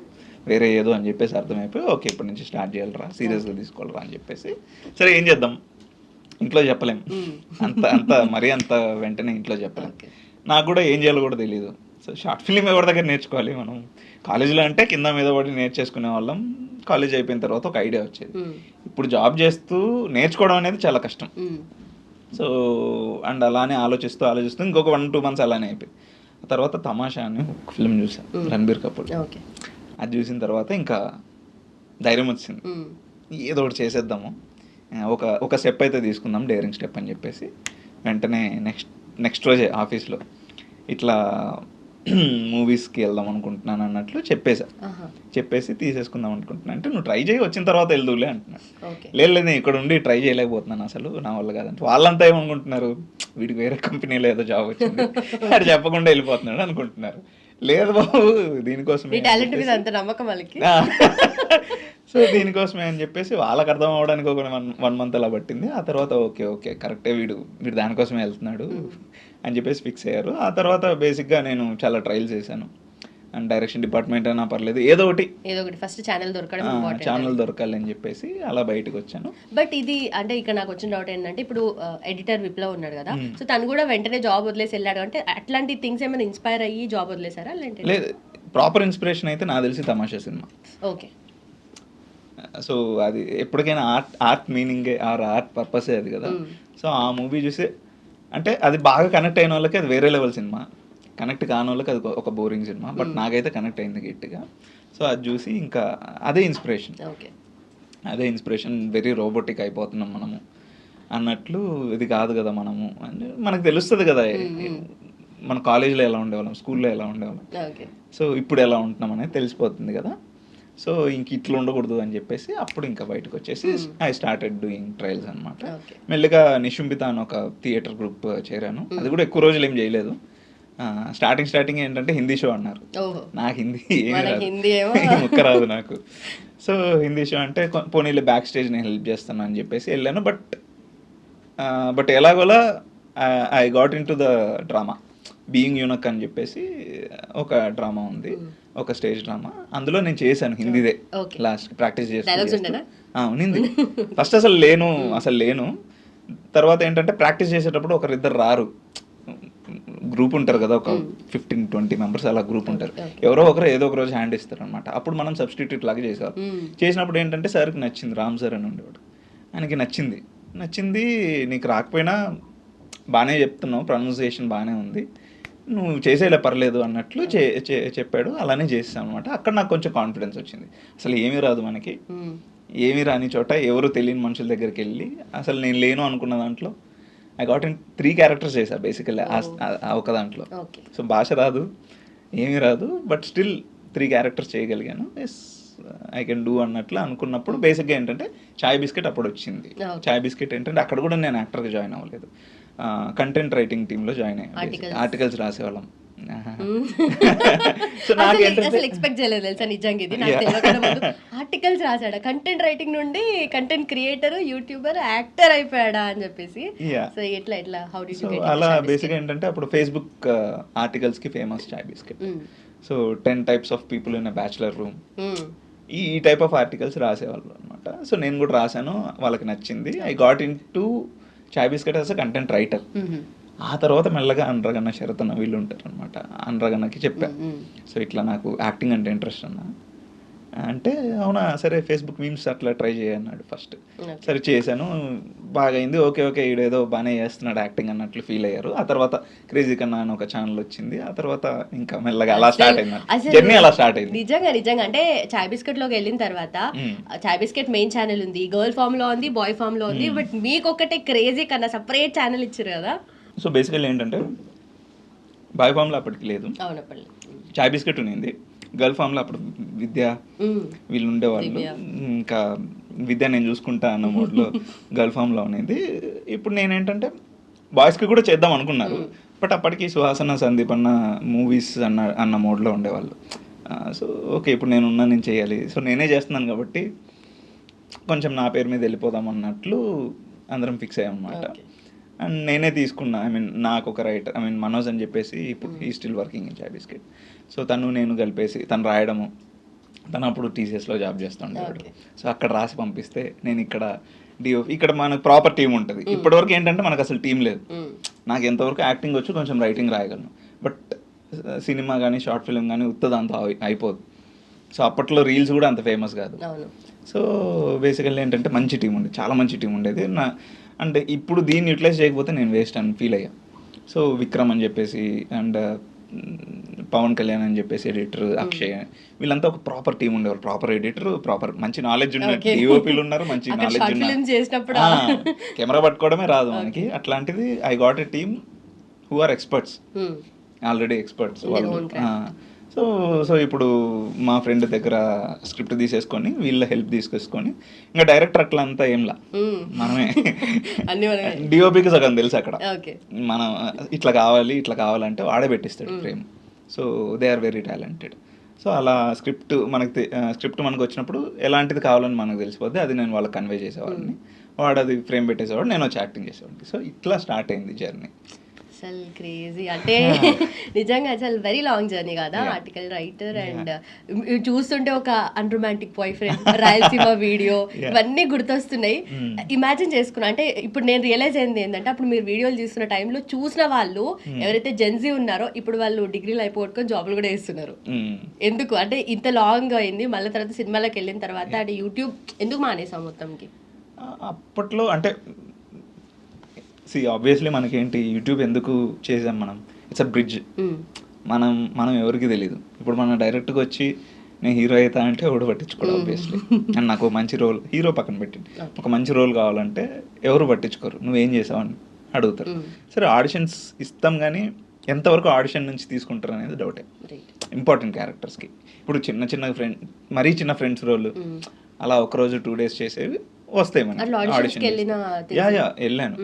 వేరే ఏదో అని చెప్పేసి అర్థమైపోయి ఓకే ఇప్పటి నుంచి స్టార్ట్ చేయాలరా, సీరియస్గా తీసుకోవాలరా అని చెప్పేసి సరే ఏం చేద్దాం ఇంట్లో చెప్పలేం, అంత మరీ అంత వెంటనే ఇంట్లో చెప్పలేం. నాకు కూడా ఏం చేయాలో కూడా తెలియదు. సో షార్ట్ ఫిల్మ్ ఎవరి దగ్గర నేర్చుకోవాలి, మనం కాలేజీలో అంటే కింద మీద పడి నేర్చేసుకునే వాళ్ళం, కాలేజ్ అయిపోయిన తర్వాత ఒక ఐడియా వచ్చేది. ఇప్పుడు జాబ్ చేస్తూ నేర్చుకోవడం అనేది చాలా కష్టం. సో అండ్ అలానే ఆలోచిస్తూ ఇంకొక 1-2 months అలానే అయిపోయింది. ఆ తర్వాత తమాషా అని ఒక ఫిల్మ్ చూసాను రణబీర్ కపూర్. అది చూసిన తర్వాత ఇంకా ధైర్యం వచ్చింది, ఏదో ఒకటి చేసేద్దాము, ఒక స్టెప్ అయితే తీసుకుందాం, డేరింగ్ స్టెప్ అని చెప్పేసి వెంటనే నెక్స్ట్ రోజే ఆఫీస్లో ఇట్లా మూవీస్కి వెళ్దాం అనుకుంటున్నాను అన్నట్లు చెప్పేసి తీసేసుకుందాం అనుకుంటున్నాను. అంటే నువ్వు ట్రై చేయి, వచ్చిన తర్వాత వెళ్దులే అంటున్నాను. లేదు నేను ఇక్కడ ఉండి ట్రై చేయలేకపోతున్నాను, అసలు నా వల్ల కాదంటే. వాళ్ళంతా ఏమనుకుంటున్నారు, వీడికి వేరే కంపెనీలో ఏదో జాబ్ వచ్చింది అది చెప్పకుండా వెళ్ళిపోతున్నాడు అనుకుంటున్నారు. లేదు బాబు దీనికోసమే, సో దీనికోసమే అని చెప్పేసి వాళ్ళకి అర్థం అవ్వడానికి ఒక 1 month అలా పట్టింది. ఆ తర్వాత ఓకే కరెక్టే, వీడు దానికోసమే వెళ్తున్నాడు అని చెప్పేసి ఫిక్స్ అయ్యారు. ఆ తర్వాత బేసిక్గా నేను చాలా ట్రయల్స్ చేశాను, అండ్ డైరెక్షన్ డిపార్ట్మెంట్ అయినా పర్లేదు ఏదో ఒకటి ఫస్ట్ ఛానల్ దొరకాలి అని చెప్పేసి అలా బయటకు వచ్చాను. బట్ ఇది అంటే ఇక్కడ నాకు వచ్చిన డౌట్ ఏంటంటే, ఇప్పుడు ఎడిటర్ విప్లవ్ ఉన్నాడు కదా, సో తను కూడా వెంటనే జాబ్ వదిలేసి వెళ్ళాడు అంటే అట్లాంటి థింగ్స్ ఏమైనా ఇన్స్పైర్ అయ్యి జాబ్ వదిలేసారా? లేదు, ప్రాపర్ ఇన్స్పిరేషన్ అయితే నాకు తెలిసి తమాషా సినిమా. ఓకే, సో అది ఎప్పటికైనా ఆర్ట్ మీనింగే ఆర్ట్ పర్పసే అది కదా. సో ఆ మూవీ చూసి అంటే అది బాగా కనెక్ట్ అయిన వాళ్ళకి అది వేరే లెవెల్ సినిమా, కనెక్ట్ కాని వాళ్ళకి అది ఒక బోరింగ్ సినిమా. బట్ నాకైతే కనెక్ట్ అయింది గట్టిగా. సో అది చూసి ఇంకా అదే ఇన్స్పిరేషన్, వెరీ రోబోటిక్ అయిపోతున్నాం మనము అన్నట్లు. ఇది కాదు కదా మనము, మనకు తెలుస్తుంది కదా మన కాలేజీలో ఎలా ఉండేవాళ్ళం, స్కూల్లో ఎలా ఉండేవాళ్ళం, సో ఇప్పుడు ఎలా ఉంటున్నాం అనేది తెలిసిపోతుంది కదా. సో ఇంక ఇట్లా ఉండకూడదు అని చెప్పేసి అప్పుడు ఇంకా బయటకు వచ్చేసి ఐ స్టార్టెడ్ డూయింగ్ ట్రయల్స్ అనమాట. మెల్లిగా నిశుంబిత అని ఒక థియేటర్ గ్రూప్ చేరాను. అది కూడా ఎక్కువ రోజులు ఏం చేయలేదు. స్టార్టింగ్ ఏంటంటే హిందీ షో అన్నారు. నాకు హిందీ ముక్క రాదు నాకు. సో హిందీ షో అంటే పోనీలే బ్యాక్ స్టేజ్ నేను హెల్ప్ చేస్తాను అని చెప్పేసి వెళ్ళాను. బట్ ఎలాగోలా I got into the drama, being eunuch అని చెప్పేసి ఒక డ్రామా ఉంది, ఒక స్టేజ్ డ్రామా. అందులో నేను చేశాను హిందీదే. లాస్ట్ ప్రాక్టీస్ చేస్తాను. ఫస్ట్ అసలు లేను. తర్వాత ఏంటంటే ప్రాక్టీస్ చేసేటప్పుడు ఒకరిద్దరు రారు, గ్రూప్ ఉంటారు కదా, ఒక 15-20 members అలా గ్రూప్ ఉంటారు. ఎవరో ఒకరు ఏదో ఒక రోజు హ్యాండ్ ఇస్తారు అనమాట. అప్పుడు మనం సబ్స్టిట్యూట్ లాగా చేసేవారు. చేసినప్పుడు ఏంటంటే సార్కి నచ్చింది, రామ్ సార్ అని ఉండేవాడు, ఆయనకి నచ్చింది నీకు రాకపోయినా బాగానే చెప్తున్నావు, ప్రొనౌన్సియేషన్ బాగానే ఉంది, నువ్వు చేసేలా పర్లేదు అన్నట్లు చెప్పాడు. అలానే చేసాను అనమాట. అక్కడ నాకు కొంచెం కాన్ఫిడెన్స్ వచ్చింది. అసలు ఏమీ రాదు మనకి, ఏమీ రాని చోట ఎవరు తెలియని మనుషుల దగ్గరికి వెళ్ళి అసలు నేను లేను అనుకున్న దాంట్లో ఐ గాట్ ఇన్ 3 characters చేశా బేసికల్లీ ఒక దాంట్లో. సో భాష రాదు, ఏమీ రాదు, బట్ స్టిల్ 3 characters చేయగలిగాను. ఎస్ ఐ కెన్ డూ అన్నట్లు అనుకున్నప్పుడు బేసిక్గా ఏంటంటే చాయ్ బిస్కెట్ అప్పుడు వచ్చింది. చాయ్ బిస్కెట్ ఏంటంటే అక్కడ కూడా నేను యాక్టర్గా జాయిన్ అవ్వలేదు, కంటెంట్ రైటింగ్ టీంలో జాయిన్ అయ్యాను, ఆర్టికల్స్ రాసేవాళ్ళం. ఆర్టికల్స్ రాసాడా, కంటెంట్ రైటింగ్ నుండి కంటెంట్ క్రియేటర్, యూట్యూబర్, యాక్టర్ అయిపోయాడా అని చెప్పేసి. సో ఎట్లా హౌ డిడ్ యు గెట్ అలా బేసిక్గా ఏంటంటే అప్పుడు ఫేస్బుక్ ఆర్టికల్స్ కి famous chai biscuit. So 10 types of people in a bachelor room, ఈ టైప్ ఆఫ్ ఆర్టికల్స్ రాసేవాళ్ళు అనమాట. సో నేను కూడా రాశాను, వాళ్ళకి నచ్చింది. I got in to chai biscuit as a content writer. ఆ తర్వాత మెల్లగా అనురాగన్న, శరత్ అన్న వీళ్ళు ఉంటారు అనమాట. అనురాగన్నకి చెప్పాను, సో ఇట్లా నాకు యాక్టింగ్ అంటే ఇంట్రెస్ట్ అన్న అంటే, అవునా సరే ఫేస్బుక్ మీమ్స్ అట్లా ట్రై చేయన్నాడు ఫస్ట్. సరే చేశాను, బాగా అయింది, ఓకే ఈడేదో బాగానే చేస్తున్నాడు యాక్టింగ్ అన్నట్లు ఫీల్ అయ్యారు. ఆ తర్వాత క్రేజీ కన్నా అని ఒక ఛానల్ వచ్చింది. ఆ తర్వాత ఇంకా మెల్లగా అలా స్టార్ట్ అయింది, జర్నీ అలా స్టార్ట్ అయింది. నిజంగా అంటే చాయ్ బిస్కెట్ లోకి వెళ్ళిన తర్వాత చాయ్ బిస్కెట్ మెయిన్ ఛానల్ ఉంది, గర్ల్ ఫామ్ లో ఉంది, బాయ్ ఫామ్ లో ఉంది, బట్ మీకు ఒకటే క్రేజీ కన్నా సపరేట్ ఛానల్ ఇచ్చారు కదా. సో బేసికల్లీ ఏంటంటే బాయ్ ఫామ్లో అప్పటికి లేదు, చాయ్ బిస్కెట్ ఉన్నింది. గర్ల్ ఫామ్లో అప్పుడు విద్య వీళ్ళు ఉండేవాళ్ళు, ఇంకా విద్య నేను చూసుకుంటా అన్న మోడ్లో గర్ల్ ఫామ్లో ఉన్నది. ఇప్పుడు నేనేంటంటే బాయ్స్కి కూడా చేద్దాం అనుకున్నారు, బట్ అప్పటికి సుహాసన, సందీప్ అన్న మూవీస్ అన్న మోడ్లో ఉండేవాళ్ళు. సో ఓకే ఇప్పుడు నేను చేయాలి, సో నేనే చేస్తున్నాను కాబట్టి కొంచెం నా పేరు మీద వెళ్ళిపోదాం అన్నట్లు అందరం ఫిక్స్ అయ్యాం అనమాట. అండ్ నేనే తీసుకున్నా, నాకు ఒక రైటర్ మనోజ్ అని చెప్పేసి, ఇప్పుడు ఈ still working in chai biscuit. So నేను కలిపేసి తను రాయడము, తను అప్పుడు టీసీఎస్లో జాబ్ చేస్తుండేవాడు. సో అక్కడ రాసి పంపిస్తే నేను ఇక్కడ మనకు ప్రాపర్ టీం ఉంటుంది. ఇప్పటివరకు ఏంటంటే మనకు అసలు టీం లేదు. నాకు ఎంతవరకు యాక్టింగ్ వచ్చు, కొంచెం రైటింగ్ రాయగలను, బట్ సినిమా కానీ షార్ట్ ఫిల్మ్ కానీ ఉత్తదంతా అయిపోదు. సో అప్పట్లో రీల్స్ కూడా అంత ఫేమస్ కాదు. సో బేసికల్లీ ఏంటంటే మంచి టీం ఉండేది, చాలా మంచి టీం ఉండేది. అంటే ఇప్పుడు దీన్ని యూటిలైజ్ చేయకపోతే నేను వేస్ట్ అని ఫీల్ అయ్యా. సో విక్రమ్ అని చెప్పేసి, అండ్ పవన్ కళ్యాణ్ అని చెప్పేసి ఎడిటర్, అక్షయ్, వీళ్ళంతా ఒక ప్రాపర్ టీం ఉండేవారు. ప్రాపర్ ఎడిటర్, ప్రాపర్ మంచి నాలెడ్జ్ ఉన్న డిఓపీలు ఉన్నారు, మంచి నాలెడ్జ్ ఉన్న, కెమెరా పట్టుకోవడమే రాదు మనకి. అట్లాంటిది I got a team who are experts, already experts వాళ్ళు. సో ఇప్పుడు మా ఫ్రెండ్ దగ్గర స్క్రిప్ట్ తీసేసుకొని వీళ్ళ హెల్ప్ తీసుకొని, ఇంకా డైరెక్టర్ అట్లా అంతా ఏంలా, మనమే డిఓపికి సగం తెలుసు అక్కడ. మనం ఇట్లా కావాలంటే వాడే పెట్టిస్తాడు frame. So they are very talented. So అలా స్క్రిప్ట్ మనకు వచ్చినప్పుడు ఎలాంటిది కావాలని మనకు తెలిసిపోద్ది, అది నేను వాళ్ళకి కన్వే చేసేవాడిని, వాడు అది ఫ్రేమ్ పెట్టేసేవాడు, నేను వచ్చి యాక్టింగ్ చేసేవాడిని. సో ఇట్లా స్టార్ట్ అయింది జర్నీ. అసలు క్రేజీ, అంటే నిజంగా అసలు వెరీ లాంగ్ జర్నీ కదా, ఆర్టికల్ రైటర్. అండ్ చూస్తుంటే ఒక unromantic boy friend, Rayalaseema video, ఇవన్నీ గుర్తొస్తున్నాయి. ఇమాజిన్ చేసుకున్నా, అంటే ఇప్పుడు నేను రియలైజ్ అయింది ఏంటంటే, అప్పుడు మీరు వీడియోలు చూస్తున్న టైంలో చూసిన వాళ్ళు ఎవరైతే జెన్జీ ఉన్నారో ఇప్పుడు వాళ్ళు డిగ్రీలు అయిపోగొట్టుకొని జాబులు కూడా వేస్తున్నారు. ఎందుకు అంటే ఇంత లాంగ్ అయింది, మళ్ళీ తర్వాత సినిమాలకు వెళ్ళిన తర్వాత అంటే యూట్యూబ్ ఎందుకు మానేసాం మొత్తంకి? అప్పట్లో అంటే ఆబ్వియస్లీ మనకేంటి, యూట్యూబ్ ఎందుకు చేసాం మనం, ఇట్స్ అ బ్రిడ్జ్. మనం ఎవరికి తెలియదు. ఇప్పుడు మనం డైరెక్ట్గా వచ్చి నేను హీరో అవుతా అంటే ఎవడు పట్టించుకోడు ఆబ్వియస్లీ. అండ్ నాకు మంచి రోల్, హీరో పక్కన పెట్టింది, ఒక మంచి రోల్ కావాలంటే ఎవరు పట్టించుకోరు, నువ్వేం చేసావు అని అడుగుతారు. సరే ఆడిషన్స్ ఇస్తాం, కానీ ఎంతవరకు ఆడిషన్ నుంచి తీసుకుంటారు అనేది డౌటే. ఇంపార్టెంట్ క్యారెక్టర్స్కి ఇప్పుడు చిన్న మరీ చిన్న ఫ్రెండ్స్ రోల్ అలా ఒకరోజు 2 days చేసేవి వస్తాయి మనకి ఆడిషన్. వెళ్ళాను,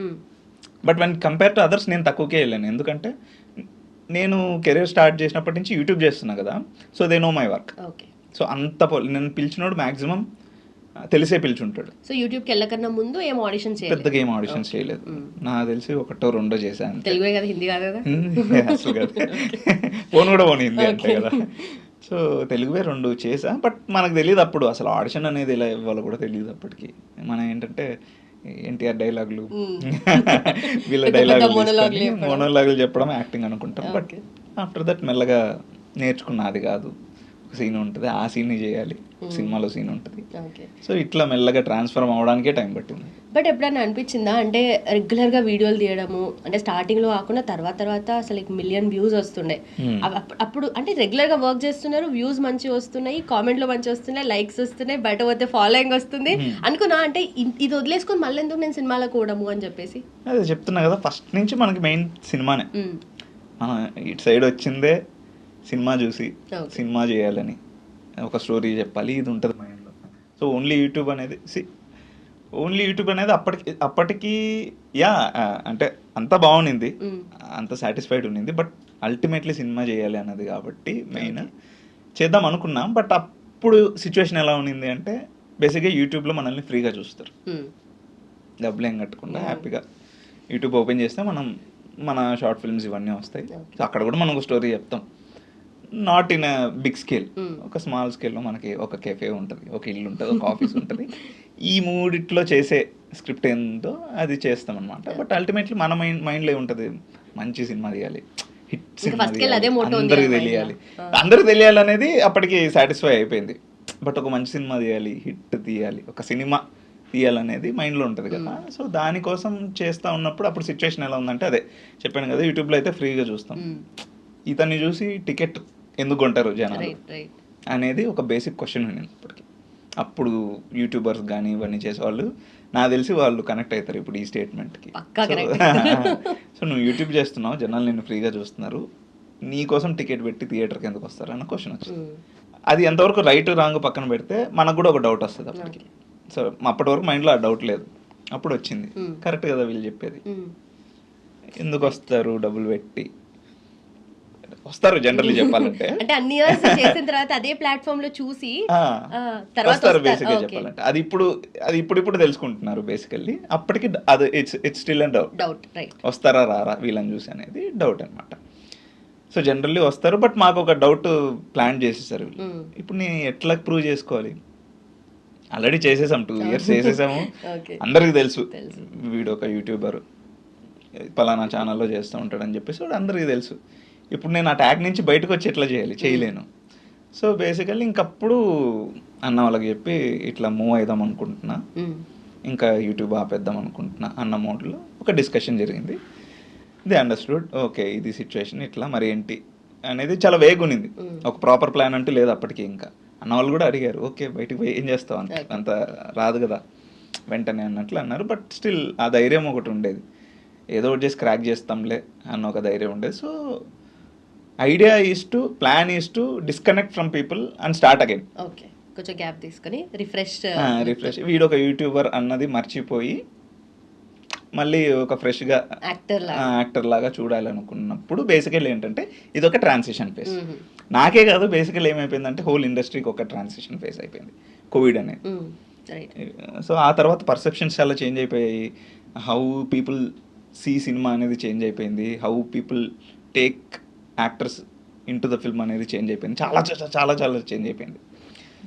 but one compare to others నేను తక్కువకే వెళ్ళాను. ఎందుకంటే నేను కెరీర్ స్టార్ట్ చేసినప్పటి నుంచి యూట్యూబ్ చేస్తున్నా కదా, so they know my work. So నేను పిలిచినోడు మ్యాక్సిమం తెలిసే పిలిచుంటాడు. సో యూట్యూబ్కి వెళ్ళకన్నా ముందు ఏం ఆడిషన్స్ పెద్దగా ఏం ఆడిషన్స్ చేయలేదు, నాకు తెలిసి 1-2 చేశాను. తెలుగు కదా, హిందీ కాదు కదా? అసలు కదా, ఫోన్ కూడా పోనీ హిందీ అంతే కదా. సో తెలుగువే 2 చేసా, బట్ మనకు తెలియదు అప్పుడు అసలు ఆడిషన్ అనేది ఎలా ఇవ్వాలో కూడా తెలియదు అప్పటికి. మనం ఏంటంటే ఎన్టీఆర్ డైలాగులు, వీళ్ళ మోనోలాగులు చెప్పడం యాక్టింగ్ అనుకుంటాం. బట్ ఆఫ్టర్ దట్ మెల్లగా నేర్చుకున్నా, అది కాదు, ఒక సీన్ ఉంటుంది, ఆ సీన్ చేయాలి, సినిమాలో సీన్ ఉంటుంది. సో ఇట్లా మెల్లగా ట్రాన్స్ఫర్మ్ అవడానికే టైం పట్టింది. బట్ ఎప్పుడైనా అనిపించిందా అంటే రెగ్యులర్గా వీడియోలు తీయడము, అంటే స్టార్టింగ్లో కాకుండా తర్వాత అసలు 1 million views వస్తుండే, అప్పుడు అంటే రెగ్యులర్గా వర్క్ చేస్తున్నారు, వ్యూస్ మంచిగా వస్తున్నాయి, కామెంట్లు మంచిగా వస్తున్నాయి, లైక్స్ వస్తున్నాయి, బయట పోతే ఫాలోయింగ్ వస్తుంది అనుకున్నా, అంటే ఇది వదిలేసుకొని మళ్ళీ ఎందుకు నేను సినిమాలో కూడము అని చెప్పేసి. అదే చెప్తున్నా కదా, ఫస్ట్ నుంచి మనకి మెయిన్ సినిమానే. మనం ఇటు సైడ్ వచ్చిందే సినిమా చూసి సినిమా చేయాలని, ఒక స్టోరీ చెప్పాలి, ఇది ఉంటుంది మైండ్లో. సో ఓన్లీ యూట్యూబ్ అనేది అప్పటికి అంటే అంత బాగుంది, అంత సాటిస్ఫైడ్ ఉన్నింది, బట్ అల్టిమేట్లీ సినిమా చేయాలి అన్నది కాబట్టి మెయిన్ చేద్దాం అనుకున్నాం. బట్ అప్పుడు సిచ్యువేషన్ ఎలా ఉన్నింది అంటే, బేసిక్గా యూట్యూబ్లో మనల్ని ఫ్రీగా చూస్తారు, డబ్బులు ఏం కట్టకుండా హ్యాపీగా యూట్యూబ్ ఓపెన్ చేస్తే మన షార్ట్ ఫిల్మ్స్ ఇవన్నీ వస్తాయి. సో అక్కడ కూడా మనం ఒక స్టోరీ చెప్తాం, నాట్ ఇన్ బిగ్ స్కేల్, ఒక స్మాల్ స్కేల్లో మనకి ఒక కెఫే ఉంటుంది, ఒక ఇల్లు ఉంటుంది, ఒక ఆఫీస్ ఉంటుంది. ఈ మూడిట్లో చేసే స్క్రిప్ట్ ఏందో అది చేస్తాం అనమాట. బట్ అల్టిమేట్లీ మన మైండ్లో ఉంటుంది, మంచి సినిమా తీయాలి, హిట్ సినిమా తీయాలి, అందరికి తెలియాలి అనేది అప్పటికి సాటిస్ఫై అయిపోయింది. బట్ ఒక మంచి సినిమా తీయాలి, హిట్ తీయాలి, ఒక సినిమా తీయాలనేది మైండ్లో ఉంటుంది కదా. సో దానికోసం చేస్తూ ఉన్నప్పుడు అప్పుడు సిచ్యువేషన్ ఎలా ఉందంటే, అదే చెప్పాను కదా, యూట్యూబ్లో అయితే ఫ్రీగా చూస్తాం, ఇతన్ని చూసి టికెట్ ఎందుకు కొంటారు జనాలు అనేది ఒక బేసిక్ క్వశ్చన్ ఉంది అప్పటికి. అప్పుడు యూట్యూబర్స్ కానీ ఇవన్నీ చేసేవాళ్ళు నాకు తెలిసి వాళ్ళు కనెక్ట్ అవుతారు ఇప్పుడు ఈ స్టేట్మెంట్కి. సో నువ్వు యూట్యూబ్ చేస్తున్నావు, జనాలు నిన్ను ఫ్రీగా చూస్తున్నారు, నీ కోసం టికెట్ పెట్టి థియేటర్కి ఎందుకు వస్తారు అన్న క్వశ్చన్ వచ్చింది. అది ఎంతవరకు రైట్ రాంగ్ పక్కన పెడితే మనకు కూడా ఒక డౌట్ వస్తుంది అప్పటికి. సో అప్పటి వరకు మైండ్లో ఆ డౌట్ లేదు, అప్పుడు వచ్చింది, కరెక్ట్ కదా వీళ్ళు చెప్పేది, ఎందుకు వస్తారు డబ్బులు పెట్టి, వస్తారు జనరల్లీ చెప్పాలంటే. అంటే అన్ని ఇయర్స్ చేసిన తర్వాత అదే ప్లాట్ఫామ్ లో చూసి తర్వాత వస్తారు బేసిక్గా చెప్పాలంటే. అది ఇప్పుడు తెలుసుకుంటున్నారు బేసికల్లీ. అప్పటికి అది it's still and doubt right, వస్తారా రారా వీళ్ళని చూసి అనేది డౌట్ అనమాట. సో జనరల్లీ వస్తారు, బట్ మాకు ఒక డౌట్ ప్లాన్ చేసేసారు. ఇప్పుడు నేను ఎట్లా ప్రూవ్ చేసుకోవాలి? ఆల్రెడీ చేసేసాం, 2 years చేసేసాము, అందరికి తెలుసు వీడు ఒక యూట్యూబర్ పలానా ఛానల్లో చేస్తూ ఉంటాడని చెప్పేసి వాడు అందరికీ తెలుసు. ఇప్పుడు నేను ఆ ట్యాగ్ నుంచి బయటకు వచ్చి ఎట్లా చేయలేను. సో బేసికల్లీ ఇంకప్పుడు అన్న వాళ్ళకి చెప్పి ఇట్లా మూవ్ అవుదాం అనుకుంటున్నా, ఇంకా యూట్యూబ్ ఆపేద్దాం అనుకుంటున్నా అన్న మోడ్లో ఒక డిస్కషన్ జరిగింది. దే అండర్స్టూడ్, ఓకే ఇది సిచ్యువేషన్ ఇట్లా మరి ఏంటి అనేది చాలా వేగ్ ఉన్నింది. ఒక ప్రాపర్ ప్లాన్ అంటూ లేదు అప్పటికి. ఇంకా అన్న వాళ్ళు కూడా అడిగారు, ఓకే బయటకు పోయి ఏం చేస్తావు అంత రాదు కదా వెంటనే అన్నట్లు అన్నారు. బట్ స్టిల్ ఆ ధైర్యం ఒకటి ఉండేది, ఏదో ఒకటి చేసి క్రాక్ చేస్తాంలే అన్న ఒక ధైర్యం ఉండేది. So idea plan is to disconnect from people and start again. Okay, కొంచెం గ్యాప్ తీసుకొని రిఫ్రెష్ వీడు ఒక యూట్యూబర్ అన్నది మర్చిపోయి మళ్ళీ ఒక ఫ్రెష్గా యాక్టర్ లాగా చూడాలనుకున్నప్పుడు బేసికల్ ఏంటంటే ఇది ఒక ట్రాన్సిషన్ ఫేజ్. నాకే కాదు, బేసికల్ ఏమైపోయిందంటే హోల్ ఇండస్ట్రీకి ఒక ట్రాన్సిషన్ ఫేజ్ అయిపోయింది కోవిడ్ అనేది. సో ఆ తర్వాత పర్సెప్షన్స్ చాలా చేంజ్ అయిపోయాయి, హౌ పీపుల్ సీ సినిమా అనేది చేంజ్ అయిపోయింది, how people take actors in to the film అనేది చేంజ్ అయిపోయింది, చాలా చాలా చాలా చేంజ్ అయిపోయింది.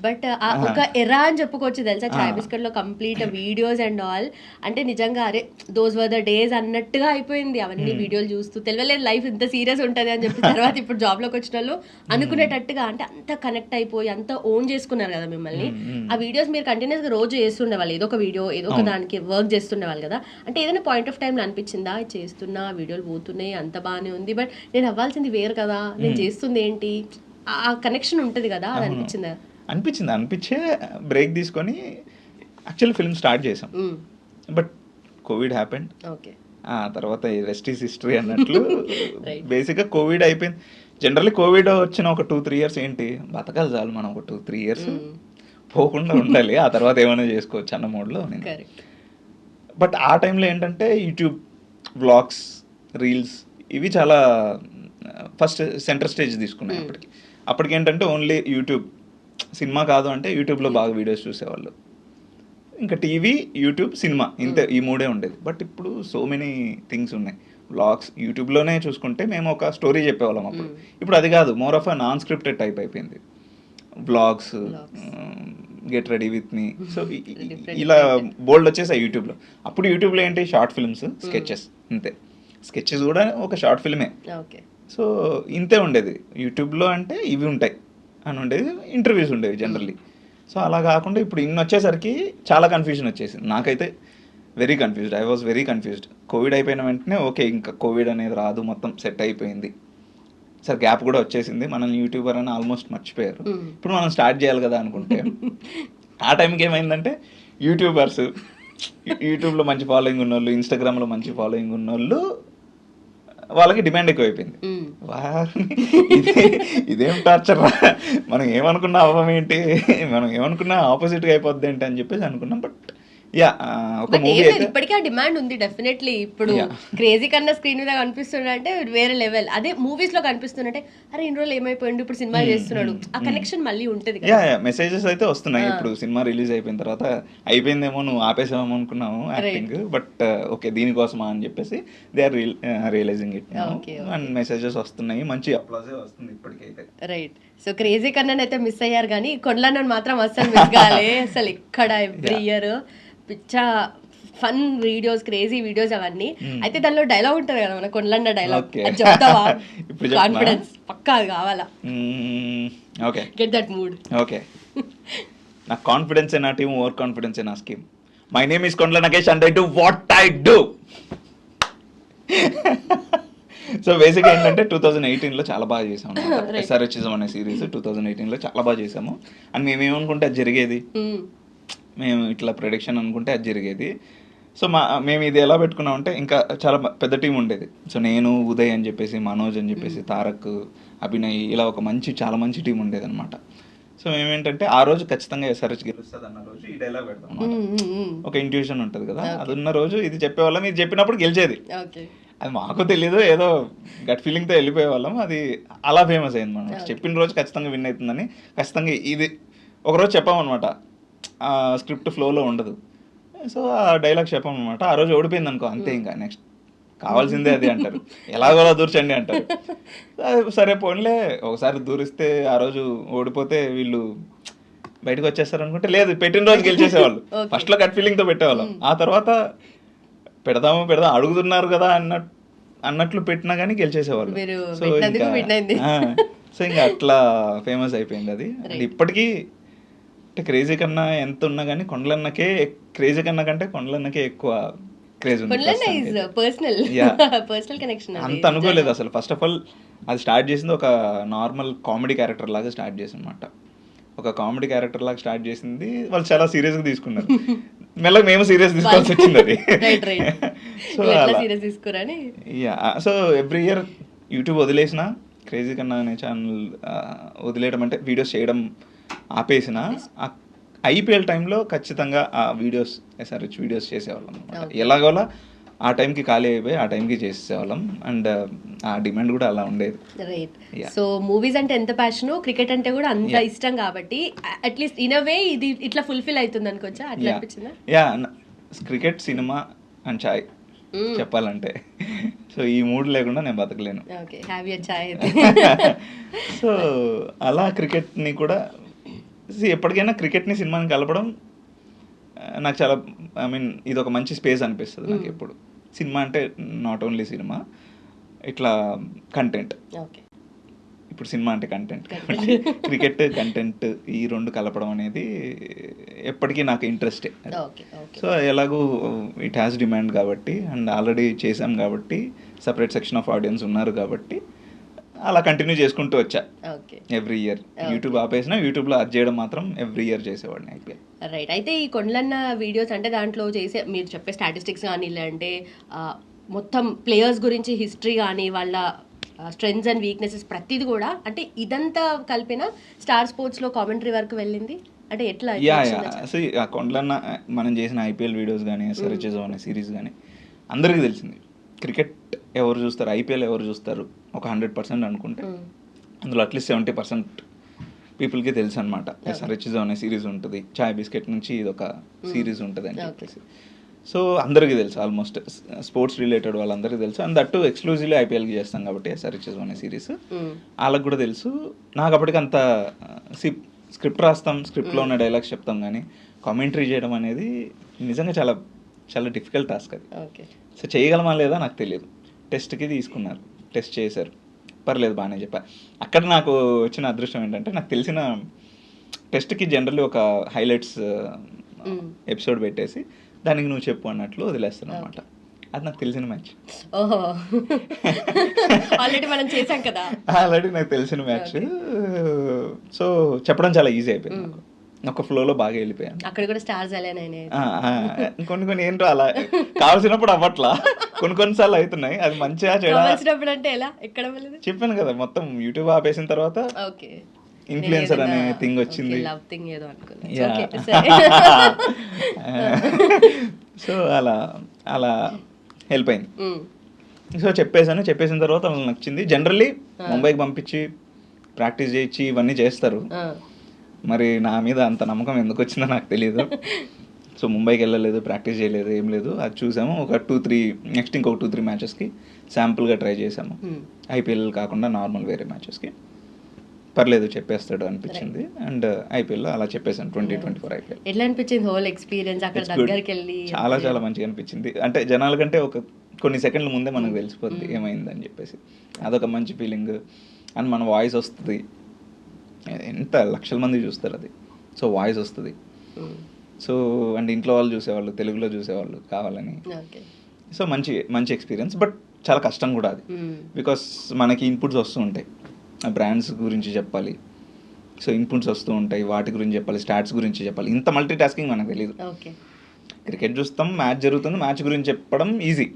బట్ ఒక ఎరా అని చెప్పుకోవచ్చు తెలుసా, చాయ్ బిస్కెట్ లో కంప్లీట్ వీడియోస్ అండ్ ఆల్. అంటే నిజంగా అరే దోస్ వర్ ద డేస్ అన్నట్టుగా అయిపోయింది. అవన్నీ వీడియోలు చూస్తూ తెలియలేదు లైఫ్ ఇంత సీరియస్ ఉంటుంది అని చెప్పి తర్వాత ఇప్పుడు జాబ్ లోకి వచ్చిన వాళ్ళు అనుకునేటట్టుగా అంటే అంత కనెక్ట్ అయిపోయి అంత ఓన్ చేసుకున్నారు కదా మిమ్మల్ని. ఆ వీడియోస్ మీరు కంటిన్యూస్ గా రోజు చేస్తుండేవాళ్ళు, ఏదో ఒక వీడియో ఏదో ఒక దానికి వర్క్ చేస్తుండేవాళ్ళు కదా. అంటే ఏదైనా పాయింట్ ఆఫ్ టైంలో అనిపించిందా చేస్తున్నా వీడియోలు పోతున్నాయి అంత బాగానే ఉంది, బట్ నేను అవ్వాల్సింది వేరు కదా, నేను చేస్తుంది ఏంటి, ఆ కనెక్షన్ ఉంటుంది కదా, అది అనిపించిందా? అనిపించే బ్రేక్ తీసుకొని యాక్చువల్ ఫిల్మ్ స్టార్ట్ చేసాం. But Covid happened. ఆ తర్వాత రెస్ట్ ఈస్ హిస్టరీ అన్నట్లు బేసిక్గా కోవిడ్ అయిపోయింది. జనరల్లీ కోవిడ్ వచ్చిన ఒక 2-3 years ఏంటి బతకాలి చాలు మనం, ఒక 2-3 years పోకుండా ఉండాలి, ఆ తర్వాత ఏమైనా చేసుకోవచ్చు అన్న మోడ్లో నేను. బట్ ఆ టైంలో ఏంటంటే యూట్యూబ్ వ్లాగ్స్, రీల్స్ ఇవి చాలా ఫస్ట్ సెంటర్ స్టేజ్ తీసుకున్నాయి. అప్పటికి ఏంటంటే ఓన్లీ యూట్యూబ్, సినిమా కాదు అంటే యూట్యూబ్లో బాగా వీడియోస్ చూసేవాళ్ళు, ఇంకా టీవీ, యూట్యూబ్, సినిమా, ఇంతే, ఈ 3 ఉండేది. బట్ ఇప్పుడు సో మెనీ థింగ్స్ ఉన్నాయి. వ్లాగ్స్ యూట్యూబ్లోనే చూసుకుంటే మేము ఒక స్టోరీ చెప్పేవాళ్ళం అప్పుడు, ఇప్పుడు అది కాదు, more of a non scripted type అయిపోయింది. Vlogs, get ready with me, so ఇలా బోల్డ్ వచ్చేసాయి యూట్యూబ్లో. అప్పుడు యూట్యూబ్లో ఏంటి షార్ట్ ఫిల్మ్స్, స్కెచెస్, ఇంతే. స్కెచెస్ కూడా ఒక షార్ట్ ఫిల్మే. సో ఇంతే ఉండేది యూట్యూబ్లో, అంటే ఇవి ఉంటాయి అని ఉండేది, ఇంటర్వ్యూస్ ఉండేవి జనరల్లీ. సో అలా కాకుండా ఇప్పుడు ఇన్ని వచ్చేసరికి చాలా కన్ఫ్యూజన్ వచ్చేసింది నాకైతే. Very confused, I was very confused. Covid అయిపోయిన వెంటనే ఓకే ఇంకా కోవిడ్ అనేది రాదు, మొత్తం సెట్ అయిపోయింది, సార్ గ్యాప్ కూడా వచ్చేసింది, మనల్ని యూట్యూబర్ అని ఆల్మోస్ట్ మర్చిపోయారు, ఇప్పుడు మనం స్టార్ట్ చేయాలి కదా అనుకుంటే ఆ టైంకి ఏమైందంటే యూట్యూబర్స్, యూట్యూబ్లో మంచి ఫాలోయింగ్ ఉన్నోళ్ళు, ఇన్స్టాగ్రామ్లో మంచి ఫాలోయింగ్ ఉన్నోళ్ళు, వాళ్ళకి డిమాండ్ ఎక్కువైపోయింది. ఇదేం టార్చర్, మనం ఏమనుకున్నా అవ్వం ఏంటి, మనం ఏమనుకున్నా ఆపోజిట్గా అయిపోద్ది ఏంటి అని చెప్పేసి అనుకున్నాం. బట్ ఇప్పటికీ ఆ డిమాండ్ ఉంది డెఫినెట్లీ. ఇప్పుడు క్రేజీ కన్నా స్క్రీన్ మీద కనిపిస్తుండే అంటే వేరే లెవెల్, అదే మూవీస్ లో కనిపిస్తుంటే అరే ఇన్ని రోజులు ఏమైపోయింది ఇప్పుడు సినిమా చేస్తున్నాడు, ఆ కనెక్షన్ మళ్ళీ ఉంటుంది. మెసేజెస్ అయితే వస్తున్నాయి ఇప్పుడు సినిమా రిలీజ్ అయిపోయిన తర్వాత, అయిపోయిందేమో నువ్వు ఆపేసామో అనుకున్నాము యాక్టింగ్, బట్ ఓకే దీనికోసమా అని చెప్పేసి they are realising it and messages వస్తున్నాయి, మంచి అప్లాజే వస్తుంది ఇప్పటికైతే. రైట్. సో క్రేజీ కన్నా అయితే మిస్ అయ్యారు కానీ కొండలన్న మాత్రం అస్సలు మిస్ కాలే అసలు. ఇక్కడ ఎవ్రీ ఇయర్ పిచ్చా ఫన్ వీడియోస్, క్రేజీ వీడియోస్ అవన్నీ. అయితే దానిలో డైలాగ్ ఉంటుంది కదా మన కొండలన్న డైలాగ్, చెప్తావా? కాన్ఫిడెన్స్ పక్కా కావాలా, గెట్ దట్ మూడ్. ఓకే, నా కాన్ఫిడెన్స్ నా టీమ్, ఓవర్ కాన్ఫిడెన్స్ నా స్కీమ్. మై నేమ్ ఈస్ కొండల Nagesh and I do what I do. So బేసిక్గా ఏంటంటే 2018లో చాలా బాగా చేసాము, ఎస్ఆర్హెచ్ఎం అనే సిరీస్ 2018లో చాలా బాగా చేసాము. అండ్ మేము ఏమనుకుంటే అది జరిగేది, మేము ఇట్లా ప్రొడిక్షన్ అనుకుంటే అది జరిగేది. సో మేము ఇది ఎలా పెట్టుకున్నామంటే ఇంకా చాలా పెద్ద టీం ఉండేది. సో నేను, ఉదయ్ అని చెప్పేసి, మనోజ్ అని చెప్పేసి, తారక్, అభినయ్, ఇలా ఒక చాలా మంచి టీం ఉండేది అనమాట. సో మేమేంటంటే ఆ రోజు ఖచ్చితంగా ఎస్ఆర్హెచ్ గెలుస్తుంది అన్న రోజు ఈ డైలాగ్ పెడతాం, ఒక ఇంట్యూషన్ ఉంటుంది కదా, అది ఉన్న రోజు ఇది చెప్పేవాళ్ళం, ఇది చెప్పినప్పుడు గెలిచేది. అది మాకు తెలీదు, ఏదో గట్ ఫీలింగ్తో వెళ్ళిపోయే వాళ్ళం. అది అలా ఫేమస్ అయింది మనం. చెప్పిన రోజు ఖచ్చితంగా విన్ అవుతుందని ఖచ్చితంగా ఇది ఒకరోజు చెప్పామన్నమాట. ఆ స్క్రిప్ట్ ఫ్లోలో ఉండదు, సో ఆ డైలాగ్ చెప్పామన్నమాట. ఆ రోజు ఓడిపోయింది అనుకో, అంతే. ఇంకా నెక్స్ట్ కావాల్సిందే అది అంటారు, ఎలాగోలా దూర్చండి అంటారు. సరే పోన్లే, ఒకసారి దూరిస్తే ఆ రోజు ఓడిపోతే వీళ్ళు బయటకు వచ్చేస్తారు అనుకుంటే, లేదు పెట్టిన రోజు గెలిచేసేవాళ్ళు. ఫస్ట్లో గట్ ఫీలింగ్తో పెట్టేవాళ్ళం, ఆ తర్వాత పెడదాం అడుగుతున్నారు కదా అన్నట్లు పెట్టినా కానీ గెలిచేసేవాళ్ళు. సో ఇంకా అట్లా ఫేమస్ అయిపోయింది అది. అండ్ ఇప్పటికీ అంటే క్రేజీ కన్నా ఎంత ఉన్నా కానీ కొండలన్నకే, క్రేజీ కన్నా కంటే కొండలన్నకే ఎక్కువ క్రేజ్ ఉంది. అంత అనుకోలేదు అసలు. ఫస్ట్ ఆఫ్ ఆల్ అది స్టార్ట్ చేసింది ఒక నార్మల్ కామెడీ క్యారెక్టర్ లాగా స్టార్ట్ చేసింది అనమాట. ఒక కామెడీ క్యారెక్టర్ లాగా స్టార్ట్ చేసింది, వాళ్ళు చాలా సీరియస్గా తీసుకున్నారు. మెల్లగా మేము సీరియస్ తీసుకోవాల్సి వచ్చింది అది. సో ఎవ్రీ ఇయర్ యూట్యూబ్ వదిలేసిన, క్రేజీ కన్నా అనే ఛానల్ వదిలేయడం అంటే వీడియోస్ చేయడం ఆపేసిన, ఐపీఎల్ టైంలో ఖచ్చితంగా ఆ వీడియోస్ ఎస్ఆర్హెచ్ వీడియోస్ చేసేవాళ్ళం అనమాట. ఎలాగోలా ఆ టైంకి ఖాళీ అయిపోయి ఆ టైంకి చేసేవాళ్ళం. అండ్ ఆ డిమాండ్ కూడా అలా ఉండేది. రైట్. సో మూవీస్ అంటే ఎంత ప్యాషన్, క్రికెట్ అంటే కూడా అంత ఇష్టం కాబట్టి అట్లీస్ట్ ఇన్ అ వే ఇది ఇట్లా ఫుల్ఫిల్ అవుతుంది అనుకోవచ్చా? అట్లా అనిపించిందా? క్రికెట్, సినిమా అండ్ చాయ్ చెప్పాలంటే. సో ఈ మూడు లేకుండా నేను బతకలేను. సో అలా క్రికెట్ని కూడా ఎప్పటికైనా క్రికెట్ని సినిమాని కలపడం నాకు చాలా, ఐ మీన్ ఇది ఒక మంచి స్పేస్ అనిపిస్తుంది నాకు ఎప్పుడు. సినిమా అంటే నాట్ ఓన్లీ సినిమా, ఇట్లా కంటెంట్. ఇప్పుడు సినిమా అంటే కంటెంట్, క్రికెట్ కంటెంట్ ఈ రెండు కలపడం అనేది ఎప్పటికీ నాకు ఇంట్రెస్టే. సో ఎలాగూ ఇట్ హ్యాస్ డిమాండ్ కాబట్టి, అండ్ ఆల్రెడీ చేసాం కాబట్టి, సపరేట్ సెక్షన్ ఆఫ్ ఆడియన్స్ ఉన్నారు కాబట్టి అలా కంటిన్యూ చేసుకుంటూ వచ్చా ఎవ్రీ ఇయర్. యూట్యూబ్ ఆపేసిన, యూట్యూబ్లో అది చేయడం మాత్రం ఎవ్రీ ఇయర్ చేసేవాడిని ఐపీఎల్. రైట్. అయితే ఈ కొండలన్న వీడియోస్ అంటే దాంట్లో చేసే మీరు చెప్పే స్టాటిస్టిక్స్ కానీ, లేదంటే మొత్తం ప్లేయర్స్ గురించి హిస్టరీ కానీ, వాళ్ళ స్ట్రెంగ్స్ అండ్ వీక్నెసెస్ ప్రతిది కూడా, అంటే ఇదంతా కలిపిన స్టార్ స్పోర్ట్స్లో కామెంటరీ వరకు వెళ్ళింది అంటే ఎట్లా? సో కొండలన్న మనం చేసిన ఐపీఎల్ వీడియోస్ కానీ, ఎస్ఆర్హెచ్ అనే సిరీస్ కానీ అందరికీ తెలిసింది. క్రికెట్ ఎవరు చూస్తారు, ఐపీఎల్ ఎవరు చూస్తారు ఒక 100% అనుకుంటే అందులో అట్లీస్ట్ 70% పీపుల్కి తెలుసు అనమాట. ఎస్ఆర్హెచ్ అనే సిరీస్ ఉంటుంది, చాయ్ బిస్కెట్ నుంచి ఇది ఒక సిరీస్ ఉంటుంది అని చెప్పేసి. సో అందరికీ తెలుసు, ఆల్మోస్ట్ స్పోర్ట్స్ రిలేటెడ్ వాళ్ళందరికీ తెలుసు. అండ్ దట్టు ఎక్స్క్లూజివ్లీ ఐపీఎల్కి చేస్తాం కాబట్టి ఎస్ఆర్హెచ్ అనే సిరీస్ వాళ్ళకి కూడా తెలుసు. నాకు అప్పటికి అంత స్క్రిప్ట్ రాస్తాం, స్క్రిప్ట్లో ఉన్న డైలాగ్స్ చెప్తాం, కానీ కామెంటరీ చేయడం అనేది నిజంగా చాలా చాలా డిఫికల్ట్ టాస్క్ అది. సో చేయగలమా లేదా నాకు తెలియదు. టెస్ట్కి తీసుకున్నారు, టెస్ట్ చేశారు, పర్లేదు బాగానే చెప్పా. అక్కడ నాకు వచ్చిన అదృష్టం ఏంటంటే, నాకు తెలిసిన టెస్ట్కి జనరల్లీ ఒక హైలైట్స్ ఎపిసోడ్ పెట్టేసి దానికి నువ్వు చెప్పు అన్నట్లు వదిలేస్తాను అనమాట. అది నాకు తెలిసిన మ్యాచ్. ఆల్రెడీ మనం చేసాం కదా, ఆల్రెడీ నాకు తెలిసిన మ్యాచ్. సో చెప్పడం చాలా ఈజీ అయిపోయింది నాకు. ఒక ఫ్లోలో బాగా వెళ్ళిపోయాను. అక్కడ కూడా స్టార్స్ కొన్ని ఏంటో అలా కావాల్సినప్పుడు అవ్వట్లా, కొన్నిసార్లు అవుతున్నాయి. అది మంచిగా చేయడం అంటే ఎలా, ఎక్కడ చెప్పాను కదా, మొత్తం యూట్యూబ్ ఆపేసిన తర్వాత ఇన్ఫ్లుయెన్సర్ అనే థింగ్ వచ్చింది. సో అలా అలా హెల్ప్ అయింది. సో చెప్పేసిన తర్వాత వాళ్ళకి నచ్చింది. జనరల్లీ ముంబైకి పంపించి ప్రాక్టీస్ చేయించి ఇవన్నీ చేస్తారు. మరి నా మీద అంత నమ్మకం ఎందుకు వచ్చిందో నాకు తెలియదు. సో ముంబైకి వెళ్ళలేదు, ప్రాక్టీస్ చేయలేదు, ఏం లేదు. అది చూసాము ఒక 2-3 నెక్స్ట్ ఇంకొక 2-3 మ్యాచెస్కి శాంపుల్గా ట్రై చేసాము. ఐపీఎల్ కాకుండా నార్మల్ వేరే మ్యాచెస్కి. పర్లేదు చెప్పేస్తాడు అనిపించింది. అండ్ ఐపీఎల్లో అలా చెప్పేసాను 2024 ఐపీఎల్. ఎట్లా అనిపించింది హోల్ ఎక్స్పీరియన్స్ అక్కడ దగ్గరికి వెళ్ళి? చాలా చాలా మంచిగా అనిపించింది. అంటే జనాల కంటే ఒక కొన్ని సెకండ్ల ముందే మనకు తెలిసిపోద్ది ఏమైందని చెప్పేసి. అదొక మంచి ఫీలింగ్. అండ్ మన వాయిస్ వస్తుంది, ఎంత లక్షల మంది చూస్తారు అది. సో వాయిస్ వస్తుంది. సో అండ్ ఇంట్లో వాళ్ళు చూసేవాళ్ళు, తెలుగులో చూసేవాళ్ళు కావాలని. సో మంచి మంచి ఎక్స్పీరియన్స్. బట్ చాలా కష్టం కూడా అది, బికాస్ మనకి ఇన్పుట్స్ వస్తూ ఉంటాయి. బ్రాండ్స్ గురించి చెప్పాలి, సో ఇన్పుట్స్ వస్తూ ఉంటాయి, వాటి గురించి చెప్పాలి, స్టాట్స్ గురించి చెప్పాలి. ఇంత మల్టీ టాస్కింగ్ మనకు తెలియదు. క్రికెట్ చూస్తాం, మ్యాచ్ జరుగుతుంది, మ్యాచ్ గురించి చెప్పడం ఈజీ.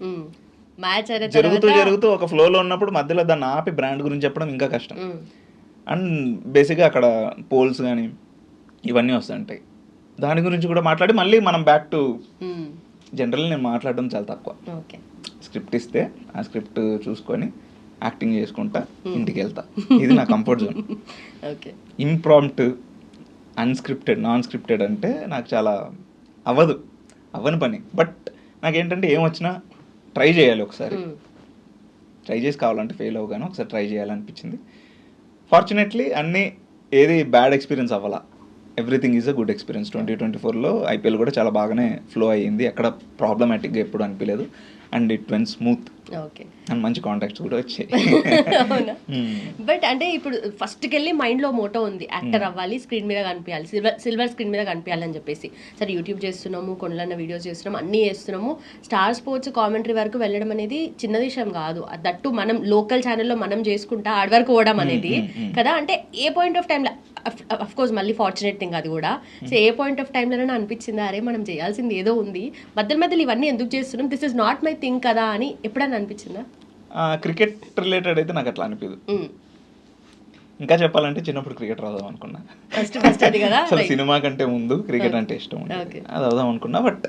జరుగుతూ ఒక ఫ్లోలో ఉన్నప్పుడు మధ్యలో దాన్ని ఆపి బ్రాండ్ గురించి చెప్పడం ఇంకా కష్టం. అండ్ బేసిక్గా అక్కడ పోల్స్ కానీ ఇవన్నీ వస్తుంటాయి, దాని గురించి కూడా మాట్లాడి మళ్ళీ మనం బ్యాక్ టు జనరల్. నేను మాట్లాడడం చాలా తక్కువ, స్క్రిప్ట్ ఇస్తే ఆ స్క్రిప్ట్ చూసుకొని యాక్టింగ్ చేసుకుంటా ఇంటికి వెళ్తా. ఇది నా comfort zone. Okay. Impromptu, unscripted, non scripted అంటే నాకు చాలా అవ్వని పని. బట్ నాకేంటంటే ఏమొచ్చినా ట్రై చేయాలి, ఒకసారి ట్రై చేసి కావాలంటే ఫెయిల్ అవ్వగానే ఒకసారి ట్రై చేయాలనిపించింది. ఫార్చునేట్లీ అన్నీ ఏది బ్యాడ్ ఎక్స్పీరియన్స్ అవ్వాలా, everything is a good experience. 2024లో ఐపీఎల్ కూడా చాలా బాగానే ఫ్లో అయ్యింది, ఎక్కడ ప్రాబ్లమాటిక్గా ఎప్పుడు అనిపించలేదు. And it went smooth. Okay. And మంచి కాంటాక్ట్స్ కూడా వచ్చాయి. అవునా? బట్ అంటే ఇప్పుడు ఫస్ట్కి వెళ్ళి మైండ్లో మోటో ఉంది, యాక్టర్ అవ్వాలి, స్క్రీన్ మీద కనిపించాలి, సిల్వర్ స్క్రీన్ మీద కనిపించాలని చెప్పేసి. సరే యూట్యూబ్ చేస్తున్నాము, కొండలన్న వీడియోస్ చేస్తున్నాము, అన్నీ చేస్తున్నాము. స్టార్ స్పోర్ట్స్ కామెంటరీ వరకు వెళ్ళడం అనేది చిన్న విషయం కాదు. దట్టు మనం లోకల్ ఛానల్లో మనం చేసుకుంటా ఆడి వరకు పోవడం అనేది కదా. అంటే ఏ పాయింట్ ఆఫ్ టైంలో, అఫ్ కోర్స్ మళ్ళీ ఫార్చునేట్ థింగ్ అది కూడా. సో ఏ పాయింట్ ఆఫ్ టైంలోనే అనిపించిందా, అరే మనం చేయాల్సింది ఏదో ఉంది, మధ్యలో ఇవన్నీ ఎందుకు చేస్తున్నాం, this is not my thing కదా అని ఎప్పుడైనా అనిపించిందా? క్రికెట్ రిలేటెడ్ అయితే నాకు అట్లా అనిపించదు. ఇంకా చెప్పాలంటే చిన్నప్పుడు క్రికెట్ అవుదాం అనుకున్నా. అసలు సినిమా కంటే ముందు క్రికెట్ అంటే ఇష్టం ఉంది, అది అవుదాం అనుకున్నా. బట్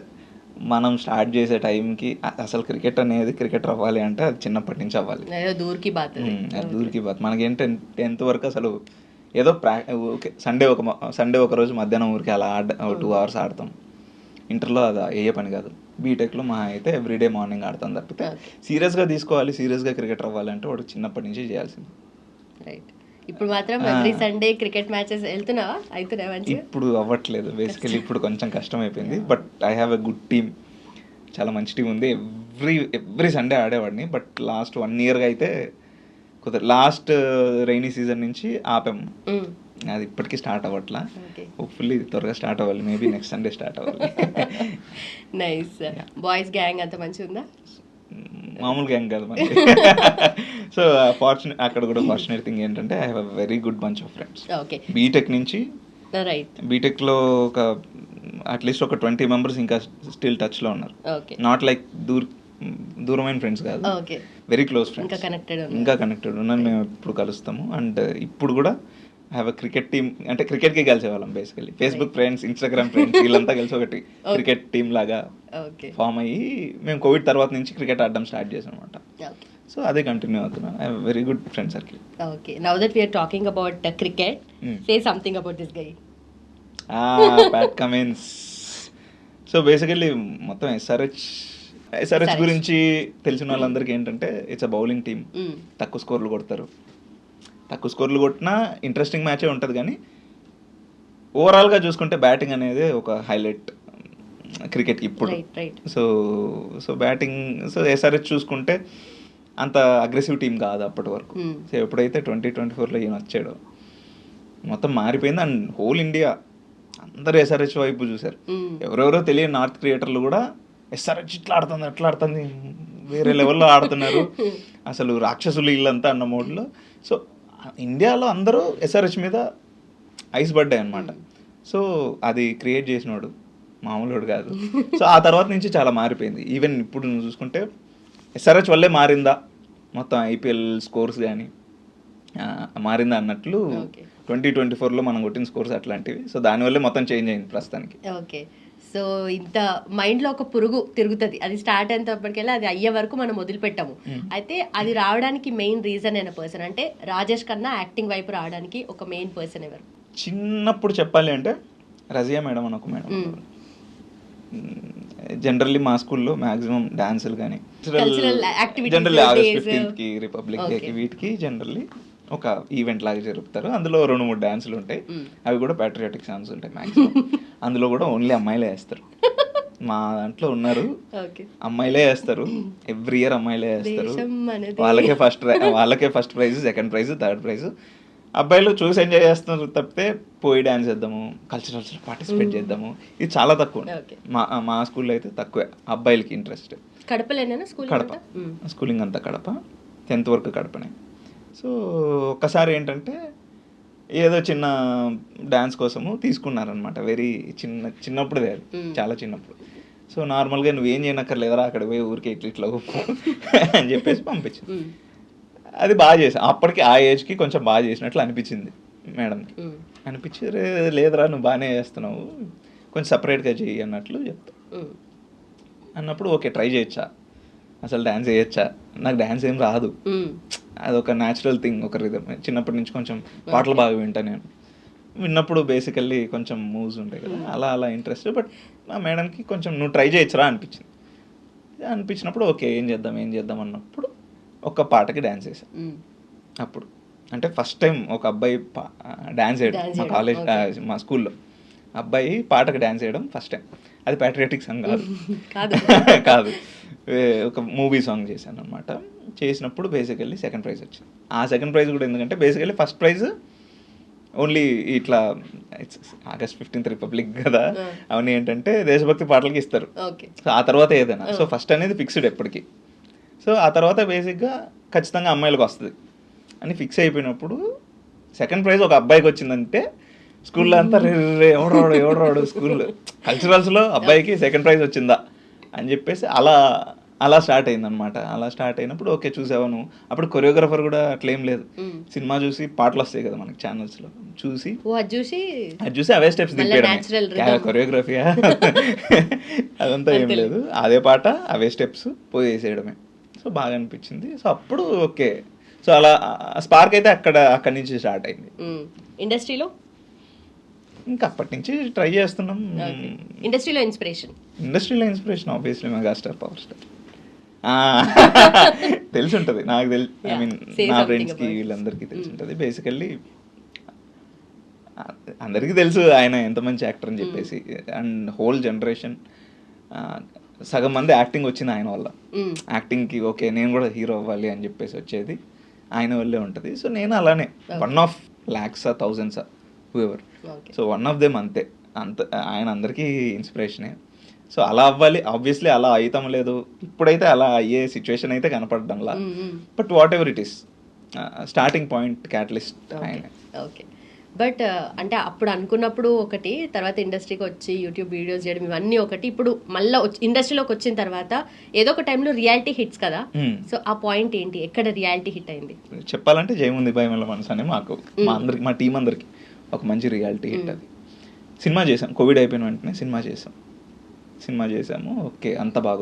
మనం స్టార్ట్ చేసే టైంకి అసలు క్రికెట్ అవ్వాలి అంటే అది చిన్నప్పటి నుంచి అవ్వాలి. దూరికి బాత్. మనకేంటి 10th వరకు అసలు ఏదో ఓకే సండే ఒక రోజు మధ్యాహ్నం ఊరికి అలా 2 hours ఆడతాం. ఇంటర్లో అది అయ్యే పని కాదు. బీటెక్లో మా అయితే ఎవ్రీడే మార్నింగ్ ఆడతాం తప్పితే సీరియస్గా తీసుకోవాలి, సీరియస్గా క్రికెటర్ అవ్వాలి అంటే వాడు చిన్నప్పటి నుంచి చేయాల్సింది. రైట్. ఇప్పుడు మాత్రం ఎవ్రీ సండే క్రికెట్ మ్యాచెస్ వెళ్తున్నావా? ఇప్పుడు అవ్వట్లేదు బేసికలీ, ఇప్పుడు కొంచెం కష్టం అయిపోయింది. But I have a good team, చాలా మంచి టీం ఉంది. ఎవ్రీ సండే ఆడేవాడిని. బట్ లాస్ట్ 1 yearగా అయితే లాస్ట్ రైనీ సీజన్ నుంచి ఆపాము. అది ఇప్పటికీ స్టార్ట్ అవ్వట్లా. హోప్ఫుల్లీ త్వరగా స్టార్ట్ అవ్వాలి, మేబీ నెక్స్ట్ సండే స్టార్ట్ అవ్వాలి. నైస్. బాయ్స్ గ్యాంగ్ అంత మంచిగా ఉందా? మామూలు గ్యాంగ్ కాదు మరి. సో అక్కడ కూడా ఫార్చునేట్ థింగ్ ఏంటంటే I have a very good bunch of friends. B Tech నుంచి, బీటెక్లో ఒక అట్లీస్ట్ ఒక 20 members ఇంకా స్టిల్ టచ్లో ఉన్నారు. నాట్ లైక్ దూరమైన ఫ్రెండ్స్ కాదు, వెరీ క్లోజ్ ఫ్రెండ్స్, ఇంకా కనెక్టెడ్ ఉన్నాను. మేము ఇప్పుడు కలుస్తాము. అండ్ ఇప్పుడు కూడా I have a cricket team. అంటే క్రికెట్కి కలిసేవాళ్ళం basically. Facebook friends, Instagram friends, వీళ్ళంతా కలిసి ఒకటి క్రికెట్ టీమ్ లాగా ఫామ్ అయ్యి మేము కోవిడ్ తర్వాత నుంచి క్రికెట్ ఆడడం స్టార్ట్ చేసాం అనమాట. సో అదే కంటిన్యూ అవుతున్నాను. I have very good friend circle. Okay. Now that we are talking about cricket, say something about this guy. Pat Cummins. So basically మొత్తం ఎస్ఆర్హెచ్ గురించి తెలిసిన వాళ్ళందరికీ ఏంటంటే ఇట్స్ అ బౌలింగ్ టీమ్. తక్కువ స్కోర్లు కొట్టినా ఇంట్రెస్టింగ్ మ్యాచే ఉంటుంది. కానీ ఓవరాల్గా చూసుకుంటే బ్యాటింగ్ అనేది ఒక హైలైట్ క్రికెట్కి ఇప్పుడు. సో బ్యాటింగ్, సో ఎస్ఆర్హెచ్ చూసుకుంటే అంత అగ్రెసివ్ టీం కాదు అప్పటి వరకు. సో ఎప్పుడైతే 2024లో ఈయన వచ్చాడో మొత్తం మారిపోయింది. అండ్ హోల్ ఇండియా అందరూ ఎస్ఆర్హెచ్ వైపు చూశారు. ఎవరెవరో తెలియని నార్త్ క్రియేటర్లు కూడా ఎస్ఆర్హెచ్ ఇట్లా ఆడుతుంది, అట్లా ఆడుతుంది, వేరే లెవెల్లో ఆడుతున్నారు, అసలు రాక్షసులు ఇల్లంతా అన్న మోడ్లో. సో ఇండియాలో అందరూ ఎస్ఆర్హెచ్ మీద ఐస్ పడ్డాయి అనమాట. సో అది క్రియేట్ చేసినోడు మామూలుడు కాదు. సో ఆ తర్వాత నుంచి చాలా మారిపోయింది. ఈవెన్ ఇప్పుడు నువ్వు చూసుకుంటే ఎస్ఆర్హెచ్ వల్లే మారిందా మొత్తం ఐపీఎల్ స్కోర్స్ కానీ మారిందా అన్నట్లు 2024లో మనం కొట్టిన స్కోర్స్ అట్లాంటివి. సో దానివల్లే మొత్తం చేంజ్ అయింది ప్రస్తుతానికి. ఓకే. సో ఇంత మైండ్లో ఒక పురుగు తిరుగుతుంది, అది స్టార్ట్ అయినప్పటికెళ్ళి అది అయ్యే వరకు మనం వదిలిపెట్టాము. అయితే అది రావడానికి మెయిన్ రీజన్ అయిన పర్సన్ అంటే రాజేష్ ఖన్నా యాక్టింగ్ వైపు రావడానికి ఒక మెయిన్ పర్సన్ ఎవరు? చిన్నప్పుడు చెప్పాలి అంటే రజియా మేడం అని ఒక మేడం. జనరల్లీ మా స్కూల్లో మ్యాక్సిమం డాన్సులు కానీ జనరల్లీ ఆగస్ట్ 15th రిపబ్లిక్ డేకి వీటికి జనరల్లీ ఒక ఈవెంట్ లాగా జరుపుతారు. అందులో 2-3 డాన్సులు ఉంటాయి. అవి కూడా ప్యాట్రియాటిక్ సాంగ్స్ ఉంటాయి మ్యాక్సిమం. అందులో కూడా ఓన్లీ అమ్మాయిలే వేస్తారు. మా దాంట్లో ఉన్నారు అమ్మాయిలే వేస్తారు. ఎవ్రీ ఇయర్ అమ్మాయిలే వేస్తారు. వాళ్ళకే first prize, second prize, third prize. అబ్బాయిలు చూసి ఎంజాయ్ చేస్తున్నారు తప్పితే పోయి డాన్స్ చేద్దాము, కల్చరల్స్ పార్టిసిపేట్ చేద్దాము, ఇది చాలా తక్కువ. మా స్కూల్లో అయితే తక్కువే అబ్బాయిలకి ఇంట్రెస్ట్. కడప స్కూలింగ్ అంతా కడప, 10th వరకు కడపనే. సో ఒక్కసారి ఏంటంటే ఏదో చిన్న డాన్స్ కోసము తీసుకున్నారనమాట. వెరీ చిన్నప్పుడుదే, అది చాలా చిన్నప్పుడు. సో నార్మల్గా నువ్వేం చేయనక్కర్లేదరా, అక్కడ పోయి ఊరికే ఇట్లా అని చెప్పేసి పంపించింది. అది బాగా చేసా. అప్పటికి ఆ ఏజ్కి కొంచెం బాగా చేసినట్లు అనిపించింది మేడంకి. అనిపించి లేదురా నువ్వు బాగానే చేస్తున్నావు, కొంచెం సపరేట్గా చెయ్యి అన్నట్లు చెప్తా. అన్నప్పుడు ఓకే ట్రై చేయొచ్చా అసలు డ్యాన్స్ వేయచ్చా, నాకు డ్యాన్స్ ఏం రాదు, అదొక న్యాచురల్ థింగ్, ఒక రిధమ్. చిన్నప్పటి నుంచి కొంచెం పాటలు బాగా వింటా నేను, విన్నప్పుడు బేసికల్లీ కొంచెం మూవ్స్ ఉంటాయి కదా, అలా అలా ఇంట్రెస్ట్. బట్ మా మేడంకి కొంచెం నువ్వు ట్రై చేయొచ్చురా అనిపించినప్పుడు ఓకే ఏం చేద్దాం అన్నప్పుడు ఒక పాటకి డ్యాన్స్ వేసాను. అప్పుడు అంటే ఫస్ట్ టైం ఒక అబ్బాయి డ్యాన్స్ వేయడం మా కాలేజ్, మా స్కూల్లో అబ్బాయి పాటకి డ్యాన్స్ వేయడం ఫస్ట్ టైం. అది ప్యాట్రియాటిక్ సాంగ్ కాదు, ఒక మూవీ సాంగ్ చేశాను అనమాట. చేసినప్పుడు బేసికల్లీ సెకండ్ ప్రైజ్ వచ్చింది. ఆ సెకండ్ ప్రైజ్ కూడా ఎందుకంటే బేసికల్లీ ఫస్ట్ ప్రైజ్ ఓన్లీ ఇట్లా August 15th రిపబ్లిక్ కదా, అవన్నీ ఏంటంటే దేశభక్తి పాటలకి ఇస్తారు. సో ఆ తర్వాత ఏదైనా, సో ఫస్ట్ అనేది ఫిక్స్డ్ ఎప్పటికీ. సో ఆ తర్వాత బేసిక్గా ఖచ్చితంగా అమ్మాయిలకు వస్తుంది అని ఫిక్స్ అయిపోయినప్పుడు సెకండ్ ప్రైజ్ ఒక అబ్బాయికి వచ్చిందంటే స్కూల్లో అంతా ఎవడరాడు స్కూల్ కల్చరల్స్లో అబ్బాయికి సెకండ్ ప్రైజ్ వచ్చిందా అని చెప్పేసి అలా స్టార్ట్ అయిందనమాట. అలా స్టార్ట్ అయినప్పుడు ఓకే చూసావా నువ్వు, అప్పుడు కొరియోగ్రాఫర్ కూడా అట్లేం లేదు, సినిమా చూసి పాటలు వస్తాయి కదా మనకి ఛానల్స్లో, చూసి అవే స్టెప్స్ దింపేయడం, కొరియోగ్రఫీ అదంతా ఏం లేదు, అదే పాట అవే స్టెప్స్ పోయి వేసేయడమే. సో బాగా అనిపించింది. సో అప్పుడు ఓకే, సో అలా స్పార్క్ అయితే అక్కడి నుంచి స్టార్ట్ అయింది. ఇండస్ట్రీలో ఇంకా అప్పటి నుంచి ట్రై చేస్తున్నాం. ఇండస్ట్రీలో inspiration obviously megastar, power star. తెలిసి ఉంటుంది, నాకు ఐ మీన్ నా ఫ్రెండ్స్కి వీళ్ళందరికీ తెలిసి ఉంటుంది. బేసికల్లీ అందరికీ తెలుసు ఆయన ఎంత మంచి యాక్టర్ అని చెప్పేసి, అండ్ హోల్ జనరేషన్ సగం మంది యాక్టింగ్ వచ్చింది ఆయన వల్ల. యాక్టింగ్కి ఓకే నేను కూడా హీరో అవ్వాలి అని చెప్పేసి వచ్చేది ఆయన వల్లే ఉంటుంది. సో నేను అలానే one of lakhs thousands whoever, so one of them అంతే. ఆయన అందరికీ ఇన్స్పిరేషనే. సో అలా అవ్వాలి, ఆబ్వియస్లీ అలా అవుతాం లేదు, ఇప్పుడైతే అలా అయ్యే సిచ్యువేషన్ అయితే కనపడడంలా. But whatever it is, starting point catalyst ఆయన. ఓకే, బట్ అంటే అప్పుడు అనుకున్నప్పుడు ఒకటి, తర్వాత ఇండస్ట్రీకి వచ్చి యూట్యూబ్ వీడియోస్ చేయడం ఇవన్నీ ఒకటి, ఇప్పుడు మళ్ళీ ఇండస్ట్రీలోకి వచ్చిన తర్వాత ఏదో ఒక టైంలో రియాలిటీ హిట్స్ కదా, సో ఆ పాయింట్ ఏంటి, ఎక్కడ రియాలిటీ హిట్ అయింది? చెప్పాలంటే జయముంది భయమల్ల మనసు అని మాకు, మా టీం అందరికి ఒక మంచి రియాలిటీ హిట్. అది సినిమా చేసాం, కోవిడ్ అయిపోయిన వెంటనే సినిమా చేసాము. ఓకే అంత బాగా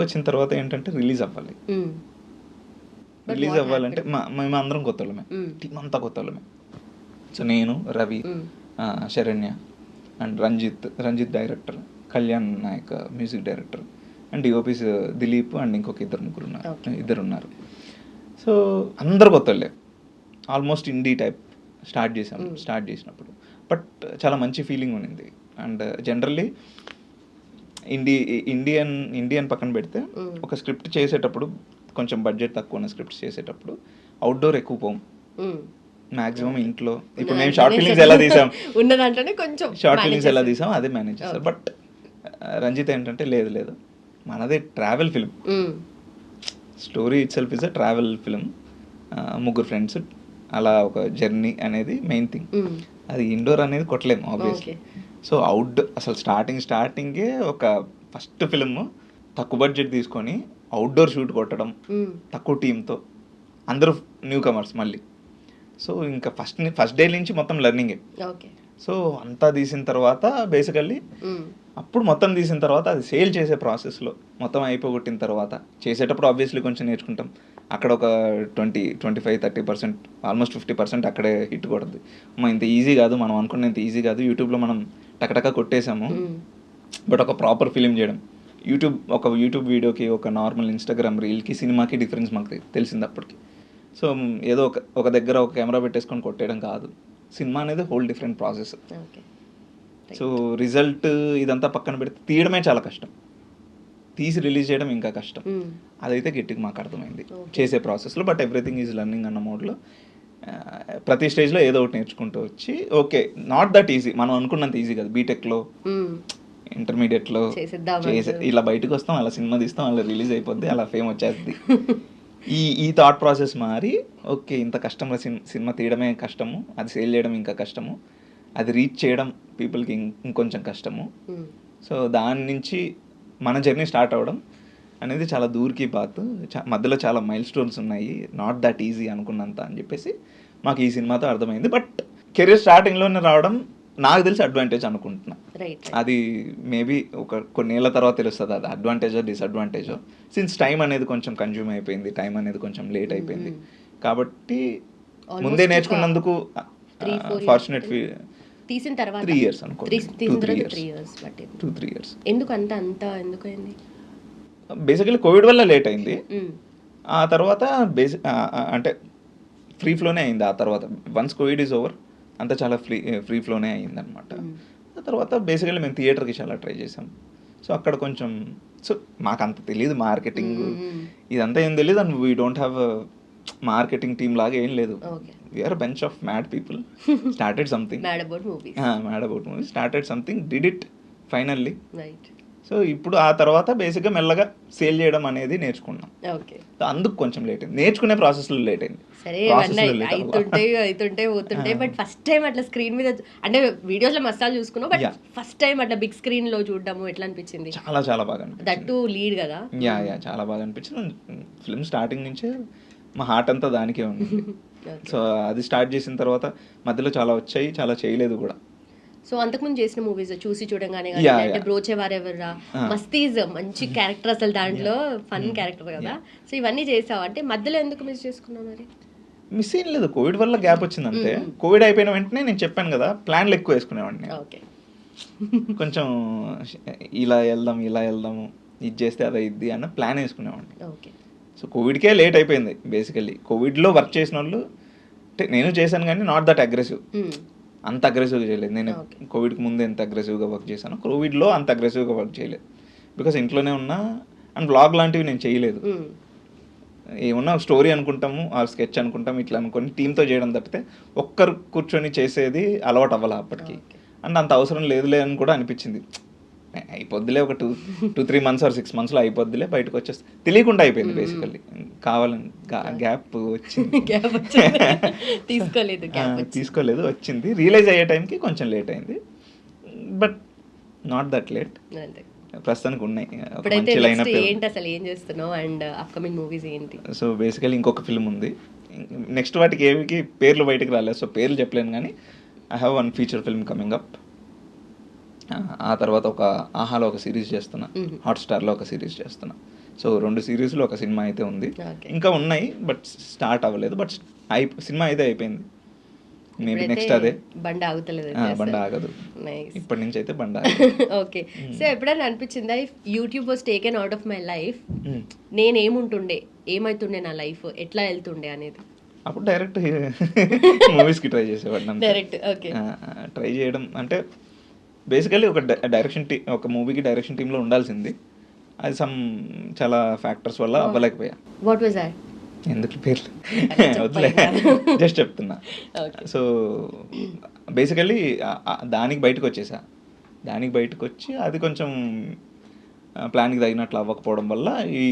వచ్చిన తర్వాత ఏంటంటే రిలీజ్ అవ్వాలంటే మేము అందరం కొత్త వాళ్ళమే, టీం అంతా కొత్త వాళ్ళమే. సో నేను, Ravi, Saranya and Ranjith director, Kalyan Nayak music director, and DOPs Dilip and ఇంకొక ఇద్దరు ఉన్నారు. సో అందరు కొత్త వాళ్ళే, ఆల్మోస్ట్ ఇండీ టైప్ స్టార్ట్ చేసినప్పుడు. బట్ చాలా మంచి ఫీలింగ్ ఉన్నింది. అండ్ జనరల్లీ ఇండియన్ పక్కన పెడితే ఒక స్క్రిప్ట్ చేసేటప్పుడు కొంచెం బడ్జెట్ తక్కువ ఉన్న స్క్రిప్ట్స్ చేసేటప్పుడు అవుట్డోర్ ఎక్కువ పోం, మాక్సిమం ఇంట్లో. ఇప్పుడు మేము షార్ట్ ఫిలిమ్స్ ఎలా తీసాం అదే మేనేజ్ చేస్తారు. బట్ రంజిత్ ఏంటంటే లేదు మనదే travel film, story it self is a travel film, ముగ్గురు ఫ్రెండ్స్ అలా ఒక జర్నీ అనేది మెయిన్ థింగ్. అది ఇండోర్ అనేది కొట్టలేము ఆబ్వియస్లీ. సో అసలు స్టార్టింగే ఒక ఫస్ట్ ఫిల్మ్ తక్కువ బడ్జెట్ తీసుకొని అవుట్డోర్ షూట్ కొట్టడం, తక్కువ టీంతో, అందరూ న్యూ కమర్స్ మళ్ళీ. సో ఇంకా ఫస్ట్ డే నుంచి మొత్తం లెర్నింగే. సో అంతా తీసిన తర్వాత బేసికల్లీ అప్పుడు మొత్తం తీసిన తర్వాత అది సేల్ చేసే ప్రాసెస్లో మొత్తం అయిపోగొట్టిన తర్వాత చేసేటప్పుడు ఆబ్వియస్లీ కొంచెం నేర్చుకుంటాం. అక్కడ ఒక 25-30%, ఆల్మోస్ట్ 50% అక్కడే హిట్ కొడుతుంది. ఇంత ఈజీ కాదు, మనం అనుకున్నంత ఈజీ కాదు. యూట్యూబ్లో మనం టకటక కొట్టేసాము, బట్ ఒక ప్రాపర్ ఫిలిం చేయడం, ఒక యూట్యూబ్ వీడియోకి, ఒక నార్మల్ ఇన్స్టాగ్రామ్ రీల్కి, సినిమాకి డిఫరెన్స్ మాకు తెలిసింది అప్పటికి. సో ఏదో ఒక దగ్గర ఒక కెమెరా పెట్టేసుకొని కొట్టేయడం కాదు, సినిమా అనేది whole different process. So result ఇదంతా పక్కన పెడితే తీయడమే చాలా కష్టం, తీసి రిలీజ్ చేయడం ఇంకా కష్టం. అదైతే గట్టిగా మాకు అర్థమైంది చేసే ప్రాసెస్లో. బట్ ఎవ్రీథింగ్ ఈజ్ లెర్నింగ్ అన్న మోడ్లో ప్రతి స్టేజ్లో ఏదో ఒకటి నేర్చుకుంటూ వచ్చి, ఓకే నాట్ దట్ ఈజీ, మనం అనుకున్నంత ఈజీ కాదు. బీటెక్లో, ఇంటర్మీడియట్లో ఇలా బయటకు వస్తాం, అలా సినిమా తీస్తాం, అలా రిలీజ్ అయిపోద్ది, అలా ఫేమ్ వచ్చేస్తుంది. ఈ థాట్ ప్రాసెస్ మారి ఓకే ఇంత కష్టంగా సినిమా తీయడమే కష్టము, అది సేల్ చేయడం ఇంకా కష్టము, అది రీచ్ చేయడం పీపుల్కి ఇంకొంచెం కష్టము. సో దాని నుంచి మన జర్నీ స్టార్ట్ అవ్వడం అనేది చాలా దూర్కి బాత్, మధ్యలో చాలా మైల్ స్టోన్స్ ఉన్నాయి, నాట్ దట్ ఈజీ అనుకున్నంత అని చెప్పేసి మాకు ఈ సినిమాతో అర్థమైంది. బట్ కెరీర్ స్టార్టింగ్లోనే రావడం నాకు తెలిసి అడ్వాంటేజ్ అనుకుంటున్నా. రైట్ అది మేబీ కొన్నేళ్ల తర్వాత తెలుస్తుంది అది అడ్వాంటేజో డిసడ్వాంటేజో. సిన్స్ టైం అనేది కొంచెం కన్జ్యూమ్ అయిపోయింది, టైం అనేది కొంచెం లేట్ అయిపోయింది కాబట్టి ముందే నేర్చుకున్నందుకు ఫార్చునేట్ తీసిన తర్వాత 3 years అనుకో, 3 years బట్టి 2-3 years. ఎందుకు అంత ఎందుకైంది? బేసికలీ కోవిడ్ వల్ల లేట్ అయింది. ఆ తర్వాత అంటే ఫ్రీ ఫ్లోనే అయింది. ఆ తర్వాత వన్స్ కోవిడ్ ఈజ్ ఓవర్ అంతా చాలా ఫ్రీ ఫ్లోనే అయింది అనమాట. ఆ తర్వాత బేసికలీ మేము థియేటర్కి చాలా ట్రై చేసాం. సో అక్కడ కొంచెం మాకు అంత తెలియదు మార్కెటింగ్ ఇదంతా ఏం తెలియదు. And we don't have marketing team లాగా ఏం లేదు. We're bunch of mad people started something, mad about movies, started something, did it finally. So ఇప్పుడు ఆ తర్వాత బేసిక్గా మెల్లగా సేల్ చేయడం అనేది నేర్చుకున్నాం. అందుకు కొంచెం లేట్ అయింది, నేర్చుకునే ప్రాసెస్లో లేట్ అయింది. సరే అవుతుంటే పోతుంటే బట్ ఫస్ట్ టైం అట్లా స్క్రీన్ మీద అంటే వీడియోస్ లో మసాలు చూసుకున్నాం, బట్ ఫస్ట్ టైం అట్లా బిగ్ స్క్రీన్ లో చూడడము ఎట్లా అనిపించింది? చాలా చాలా బాగా అనిపించింది. దట్టు లీడ్ కదా. యా చాలా బాగా అనిపించింది. ఫిల్మ్ స్టార్టింగ్ నుంచే మా హార్ట్ అంతా దానికే ఉంది. సో అది స్టార్ట్ చేసిన తర్వాత మధ్యలో చాలా వచ్చాయి, చాలా చేయలేదు కూడా. సో అంతకుముందు చేసిన మూవీస్ చూసి చూడంగానే అంటే బ్రోచే వారెవర్రా మస్తీజ్ మంచి క్యారెక్టర్, అసలు దాంట్లో ఫన్ క్యారెక్టర్ కదా. సో ఇవన్నీ చేసావు అంటే మధ్యలో ఎందుకు మిస్ చేసుకున్నావు? మరి మిస్ ఏం లేదు, కోవిడ్ వల్ల గ్యాప్ వచ్చింది అంతే. కోవిడ్ అయిపోయిన వెంటనే నేను చెప్పాను కదా ప్లాన్లు ఎక్కువ వేసుకునేవాడిని. ఓకే, కొంచెం ఇలా వెళ్దాము, ఇది చేస్తే అది ఇద్ది అన్న ప్లాన్ వేసుకునేవాడిని. ఓకే. సో కోవిడ్కే లేట్ అయిపోయింది. బేసికల్లీ కోవిడ్లో వర్క్ చేసిన వాళ్ళు అంటే నేను చేశాను కానీ నాట్ దట్ అగ్రెసివ్, అంత అగ్రెసివ్గా చేయలేదు. నేను కోవిడ్కి ముందు ఎంత అగ్రెసివ్గా వర్క్ చేశాను, కోవిడ్లో అంత అగ్రెసివ్గా వర్క్ చేయలేదు. బికాస్ ఇంట్లోనే ఉన్నా అండ్ వ్లాగ్ లాంటివి నేను చేయలేదు. ఏమన్నా స్టోరీ అనుకుంటాము, ఆ స్కెచ్ అనుకుంటాము, ఇట్లా అనుకొని టీంతో చేయడం తప్పితే ఒక్కరు కూర్చొని చేసేది అలవాటు అవ్వాలి అప్పటికి. అండ్ అంత అవసరం లేదులే అని కూడా అనిపించింది. అయిపోద్దిలే ఒక 2-3 months or 6 monthsలో అయిపోద్దిలే, బయటకు వచ్చేస్తే తెలియకుండా అయిపోయింది. బేసికల్లీ కావాలని గ్యాప్ వచ్చింది, తీసుకోలేదు వచ్చింది. రియలైజ్ అయ్యే టైంకి కొంచెం లేట్ అయింది, బట్ నాట్ దట్ లేట్. ప్రస్తుతానికి ఉన్నాయి మంచి లైనప్. సో బేసికల్లీ ఇంకొక ఫిల్మ్ ఉంది. నెక్స్ట్ వాటికి ఏమికి పేర్లు బయటకు రాలేదు, సో పేర్లు చెప్పలేను కానీ I have 1 feature film coming up. ఆ తర్వాత ఒక ఆహాలో ఒక సిరీస్ చేస్తున్నా, హాట్స్టార్లో ఒక సిరీస్ చేస్తున్నా. సో 2 సిరీస్లో ఒక సినిమా అయితే ఉంది, ఇంకా ఉన్నాయి బట్ స్టార్ట్ అవ్వలేదు. బట్ సినిమా అయితే అయిపోయింది. మేబీ నెక్స్ట్ అదే బండ ఆగదు, ఇప్పటి నుంచి అయితే బండ. ఓకే. సో ఎప్పుడైనా అనిపించిందా YouTube was taken out of my life, నేనేముంటుండే, ఏమైతుండే నా లైఫ్, ఎట్లా వెళ్తుండే అనేది? అప్పుడు డైరెక్ట్ మూవీస్కి ట్రై చేసేవాడిని. డైరెక్ట్ ట్రై చేయడం అంటే బేసికలీ ఒక మూవీకి డైరెక్షన్ టీంలో ఉండాల్సింది. అది చాలా ఫ్యాక్టర్స్ వల్ల అవ్వలేకపోయా. What was that? ఎందుకు పేర్లు వదిలే, జస్ట్ చెప్తున్నా. సో బేసికలీ దానికి బయటకు వచ్చేసా. దానికి బయటకు వచ్చి అది కొంచెం ప్లాన్కి తగినట్లు అవ్వకపోవడం వల్ల ఈ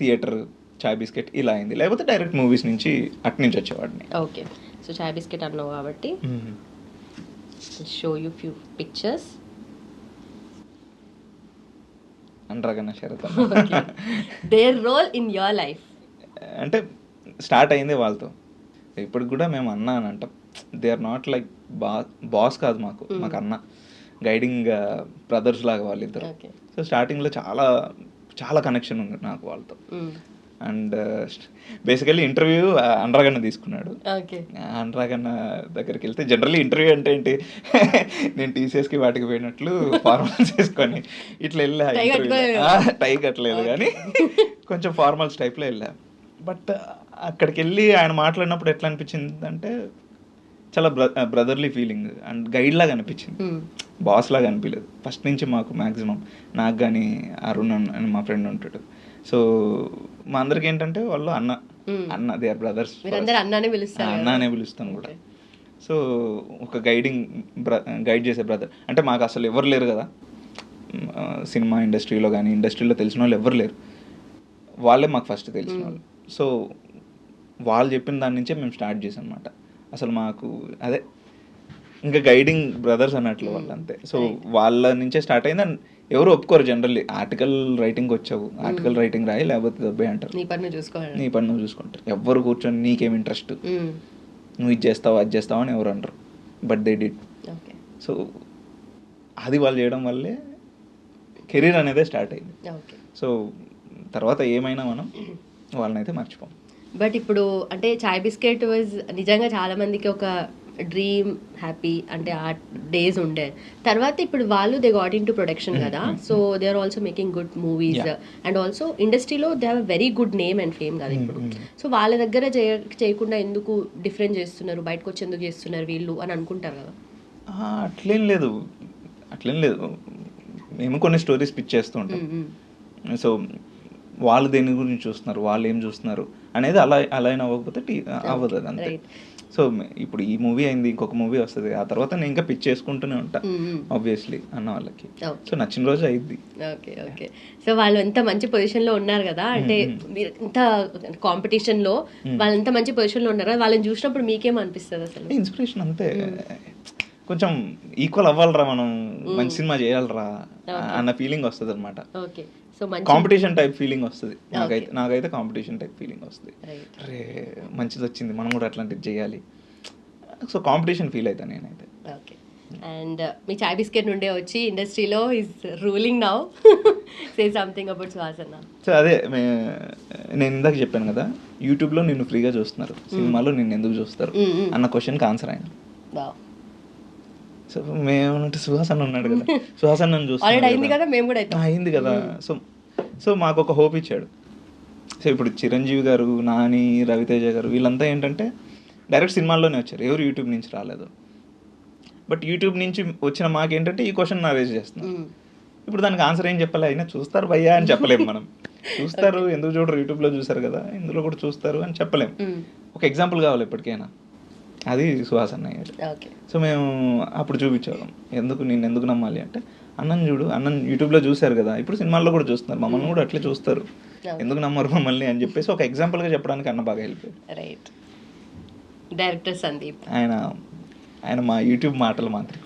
థియేటర్, చాయ్ బిస్కెట్ ఇలా అయింది. లేకపోతే డైరెక్ట్ మూవీస్ నుంచి అట్నుంచి వచ్చేవాడిని. ఓకే. సో చాయ్ బిస్కెట్ అన్నావు కాబట్టి show you few pictures. అనురాగన్న Sarath their role in your life అంటే స్టార్ట్ అయింది వాళ్ళతో. ఇప్పటికి కూడా మేము అన్న అని అంటాం. They are not like boss కాదు మాకు అన్న, గైడింగ్ బ్రదర్స్ లాగా వాళ్ళిద్దరు. సో స్టార్టింగ్లో చాలా చాలా కనెక్షన్ ఉంది నాకు వాళ్ళతో. అండ్ బేసికల్లీ ఇంటర్వ్యూ అనురాగన్న తీసుకున్నాడు. అనురాగన్న దగ్గరికి వెళ్తే జనరల్లీ ఇంటర్వ్యూ అంటే ఏంటి, నేను టీసీఎస్కి వాటికి పోయినట్లు ఫార్మల్స్ వేసుకొని ఇట్లా వెళ్ళా. టై కట్టలేదు కానీ కొంచెం ఫార్మల్స్ టైప్లో వెళ్ళా. బట్ అక్కడికి వెళ్ళి ఆయన మాట్లాడినప్పుడు ఎట్లా అనిపించింది అంటే చాలా బ్రదర్లీ ఫీలింగ్ అండ్ గైడ్ లాగా అనిపించింది, బాస్ లాగా అనిపించలేదు ఫస్ట్ నుంచి మాకు. మ్యాక్సిమం నాకు కానీ అరుణ్ అని మా ఫ్రెండ్ ఉంటాడు. సో మా అందరికి ఏంటంటే వాళ్ళు అన్న దే ఆర్ బ్రదర్స్, అన్నానే పిలుస్తాను కూడా. సో ఒక గైడ్ చేసే బ్రదర్ అంటే మాకు అసలు ఎవరు లేరు కదా సినిమా ఇండస్ట్రీలో కానీ, ఇండస్ట్రీలో తెలిసిన వాళ్ళు ఎవరు లేరు, వాళ్ళే మాకు ఫస్ట్ తెలిసిన వాళ్ళు. సో వాళ్ళు చెప్పిన దాని నుంచే మేము స్టార్ట్ చేసాం అన్నమాట. అసలు మాకు అదే ఇంకా గైడింగ్ బ్రదర్స్ అన్నట్లు వాళ్ళు అంతే. సో వాళ్ళ నుంచే స్టార్ట్ అయింది. అండ్ ఎవరు ఒప్పుకోరు జనరల్లీ, ఆర్టికల్ రైటింగ్ వచ్చావు, ఆర్టికల్ రైటింగ్ రాయి లేకపోతే దబ్బే అంటారు, నీ పని నువ్వు చూసుకుంటారు. ఎవరు కూర్చొని నీకేం ఇంట్రెస్ట్, నువ్వు ఇది చేస్తావు అది చేస్తావు అని ఎవరు అంటారు. But they did. సో అది వాళ్ళు చేయడం వల్లే కెరీర్ అనేది స్టార్ట్ అయింది. ఓకే. సో తర్వాత ఏమైనా మనం వాళ్ళనైతే మర్చిపోం. బట్ ఇప్పుడు అంటే చాయ్ బిస్కెట్ వాజ్ నిజంగా చాలా మందికి ఒక డ్రీమ్ హ్యాపీ అంటే ఆ డేస్ ఉండే. తర్వాత ఇప్పుడు వాళ్ళు they got into production కదా, so they are also making good movies and also ఇండస్ట్రీలో they have very good name and fame కదా ఇప్పుడు. సో వాళ్ళ దగ్గర చేయకుండా ఎందుకు డిఫరెంట్ చేస్తున్నారు, బయటకు వచ్చి ఎందుకు చేస్తున్నారు వీళ్ళు అని అనుకుంటారు కదా. అట్లేం లేదు. మేము కొన్ని స్టోరీస్ పిచ్ చేస్తూ ఉంటాం. సో వాళ్ళు దేని గురించి చూస్తున్నారు, వాళ్ళు ఏం చూస్తున్నారు అనేది అలా అయినా అవ్వకపోతే అవ్వదు అది అంతే. సో ఇప్పుడు ఈ మూవీ అయింది, ఇంకొక మూవీ వస్తుంది, ఆ తర్వాత నేను ఇంకా పిచ్ చేసుకుంటూనే ఉంటా ఆబ్వియస్లీ అన్న వాళ్ళకి. సో నచ్చిన రోజు అయింది. Okay okay. సో వాళ్ళు ఎంత మంచి పొజిషన్లో ఉన్నారు కదా, అంటే మీరు ఇంత కాంపిటీషన్లో వాళ్ళు ఎంత మంచి పొజిషన్లో ఉన్నారు కదా, వాళ్ళని చూసినప్పుడు మీకేం అనిపిస్తుంది అసలు? ఇన్స్పిరేషన్ అంతే. కొంచెం ఈక్వల్ అవ్వాలరా, మనం మంచి సినిమా చేయాలరా అన్న ఫీలింగ్ వస్తుంది అనమాట. Okay. So competition type feeling వస్తుంది నాకైతే కాంపిటీషన్ టైప్ ఫీలింగ్ వస్తుంది. అరే మంచిది వచ్చింది, మనం కూడా అట్లాంటిది చేయాలి. సో కాంపిటీషన్ ఫీల్ అవుతాను నేనైతే. ఓకే. అండ్ మీ చాయ్ బిస్కెట్ నుండే వచ్చి ఇండస్ట్రీలో is ruling now. Say something about సుహాసన్న. సో అదే నేను ఇందాక చెప్పాను కదా, యూట్యూబ్లో నిన్ను ఫ్రీగా చూస్తున్నారు, సినిమాలో నిన్ను ఎందుకు చూస్తారు అన్న క్వశ్చన్కి ఆన్సర్ ఆయన. సో మేమంటే సుహాసన్ ఉన్నాడు కదా, సుహాసన్ నన్ను చూస్తాను అయింది కదా. సో మాకు ఒక హోప్ ఇచ్చాడు. సో ఇప్పుడు చిరంజీవి గారు, నాని, రవితేజ గారు వీళ్ళంతా ఏంటంటే డైరెక్ట్ సినిమాల్లోనే వచ్చారు, ఎవరు యూట్యూబ్ నుంచి రాలేదు. బట్ యూట్యూబ్ నుంచి వచ్చిన మాకేంటంటే ఈ క్వశ్చన్ నా రేజ్ చేస్తున్నాం. ఇప్పుడు దానికి ఆన్సర్ ఏం చెప్పాలి, అయినా చూస్తారు భయ్యా అని చెప్పలేము మనం. చూస్తారు, ఎందుకు చూడరు, యూట్యూబ్లో చూసారు కదా, ఇందులో కూడా చూస్తారు అని చెప్పలేము. ఒక ఎగ్జాంపుల్ కావాలి ఎప్పటికైనా, అది సుహాసన్ అయ్యాడు. సో మేము అప్పుడు చూపించేవాళ్ళం, నిన్ను ఎందుకు నమ్మాలి అంటే, అన్నని చూడు, అన్నని యూట్యూబ్లో చూశారు కదా, ఇప్పుడు సినిమాల్లో కూడా చూస్తున్నారు, మమ్మల్ని కూడా అట్లే చూస్తారు, ఎందుకు నమ్మరు మమ్మల్ని అని చెప్పేసి ఒక ఎగ్జాంపుల్గా చెప్పడానికి అన్న బాగా వెళ్ళిపోయాడు. రైట్. డైరెక్టర్ సందీప్ ఆయన మా యూట్యూబ్ మాటలు మాత్రం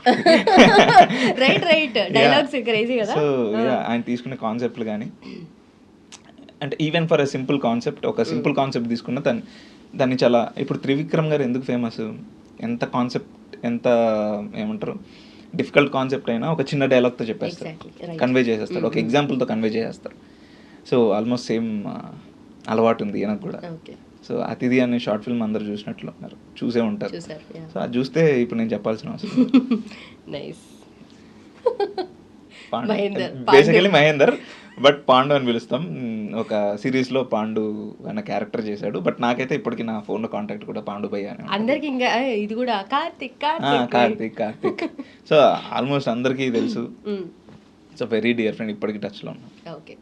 సో ఆయన తీసుకునే కాన్సెప్ట్లు కానీ, అంటే even for a simple concept, ఒక సింపుల్ కాన్సెప్ట్ తీసుకున్న దాన్ని చాలా, ఇప్పుడు త్రివిక్రమ్ గారు ఎందుకు ఫేమస్, ఎంత కాన్సెప్ట్, ఎంత ఏమంటారు డిఫికల్ట్ కాన్సెప్ట్ అయినా ఒక చిన్న డైలాగ్తో చెప్పేస్తారు, కన్వే చేసేస్తారు, ఒక ఎగ్జాంపుల్తో కన్వే చేసేస్తారు. సో ఆల్మోస్ట్ సేమ్ అలవాటు ఉంది నాకు కూడా. సో అతిథి అనే షార్ట్ ఫిల్మ్ అందరు చూసినట్లు ఉన్నారు, చూసే ఉంటారు. సో అది చూస్తే ఇప్పుడు నేను చెప్పాల్సిన అవసరం. బేసికలీ మహేందర్, బట్ పాండు అని పిలుస్తాం. ఒక సిరీస్లో పాండు అన్న క్యారెక్టర్ చేశాడు, బట్ నాకైతే ఇప్పటికి నా ఫోన్లో కాంటాక్ట్ కూడా పాండు భయ్య అని. అందరికి ఇంకా ఇది కూడా కార్తిక్. సో ఆల్మోస్ట్ అందరికీ తెలుసు. సో వెరీ డియర్ ఫ్రెండ్, ఇప్పటికి టచ్లో ఉన్నాం. Okay.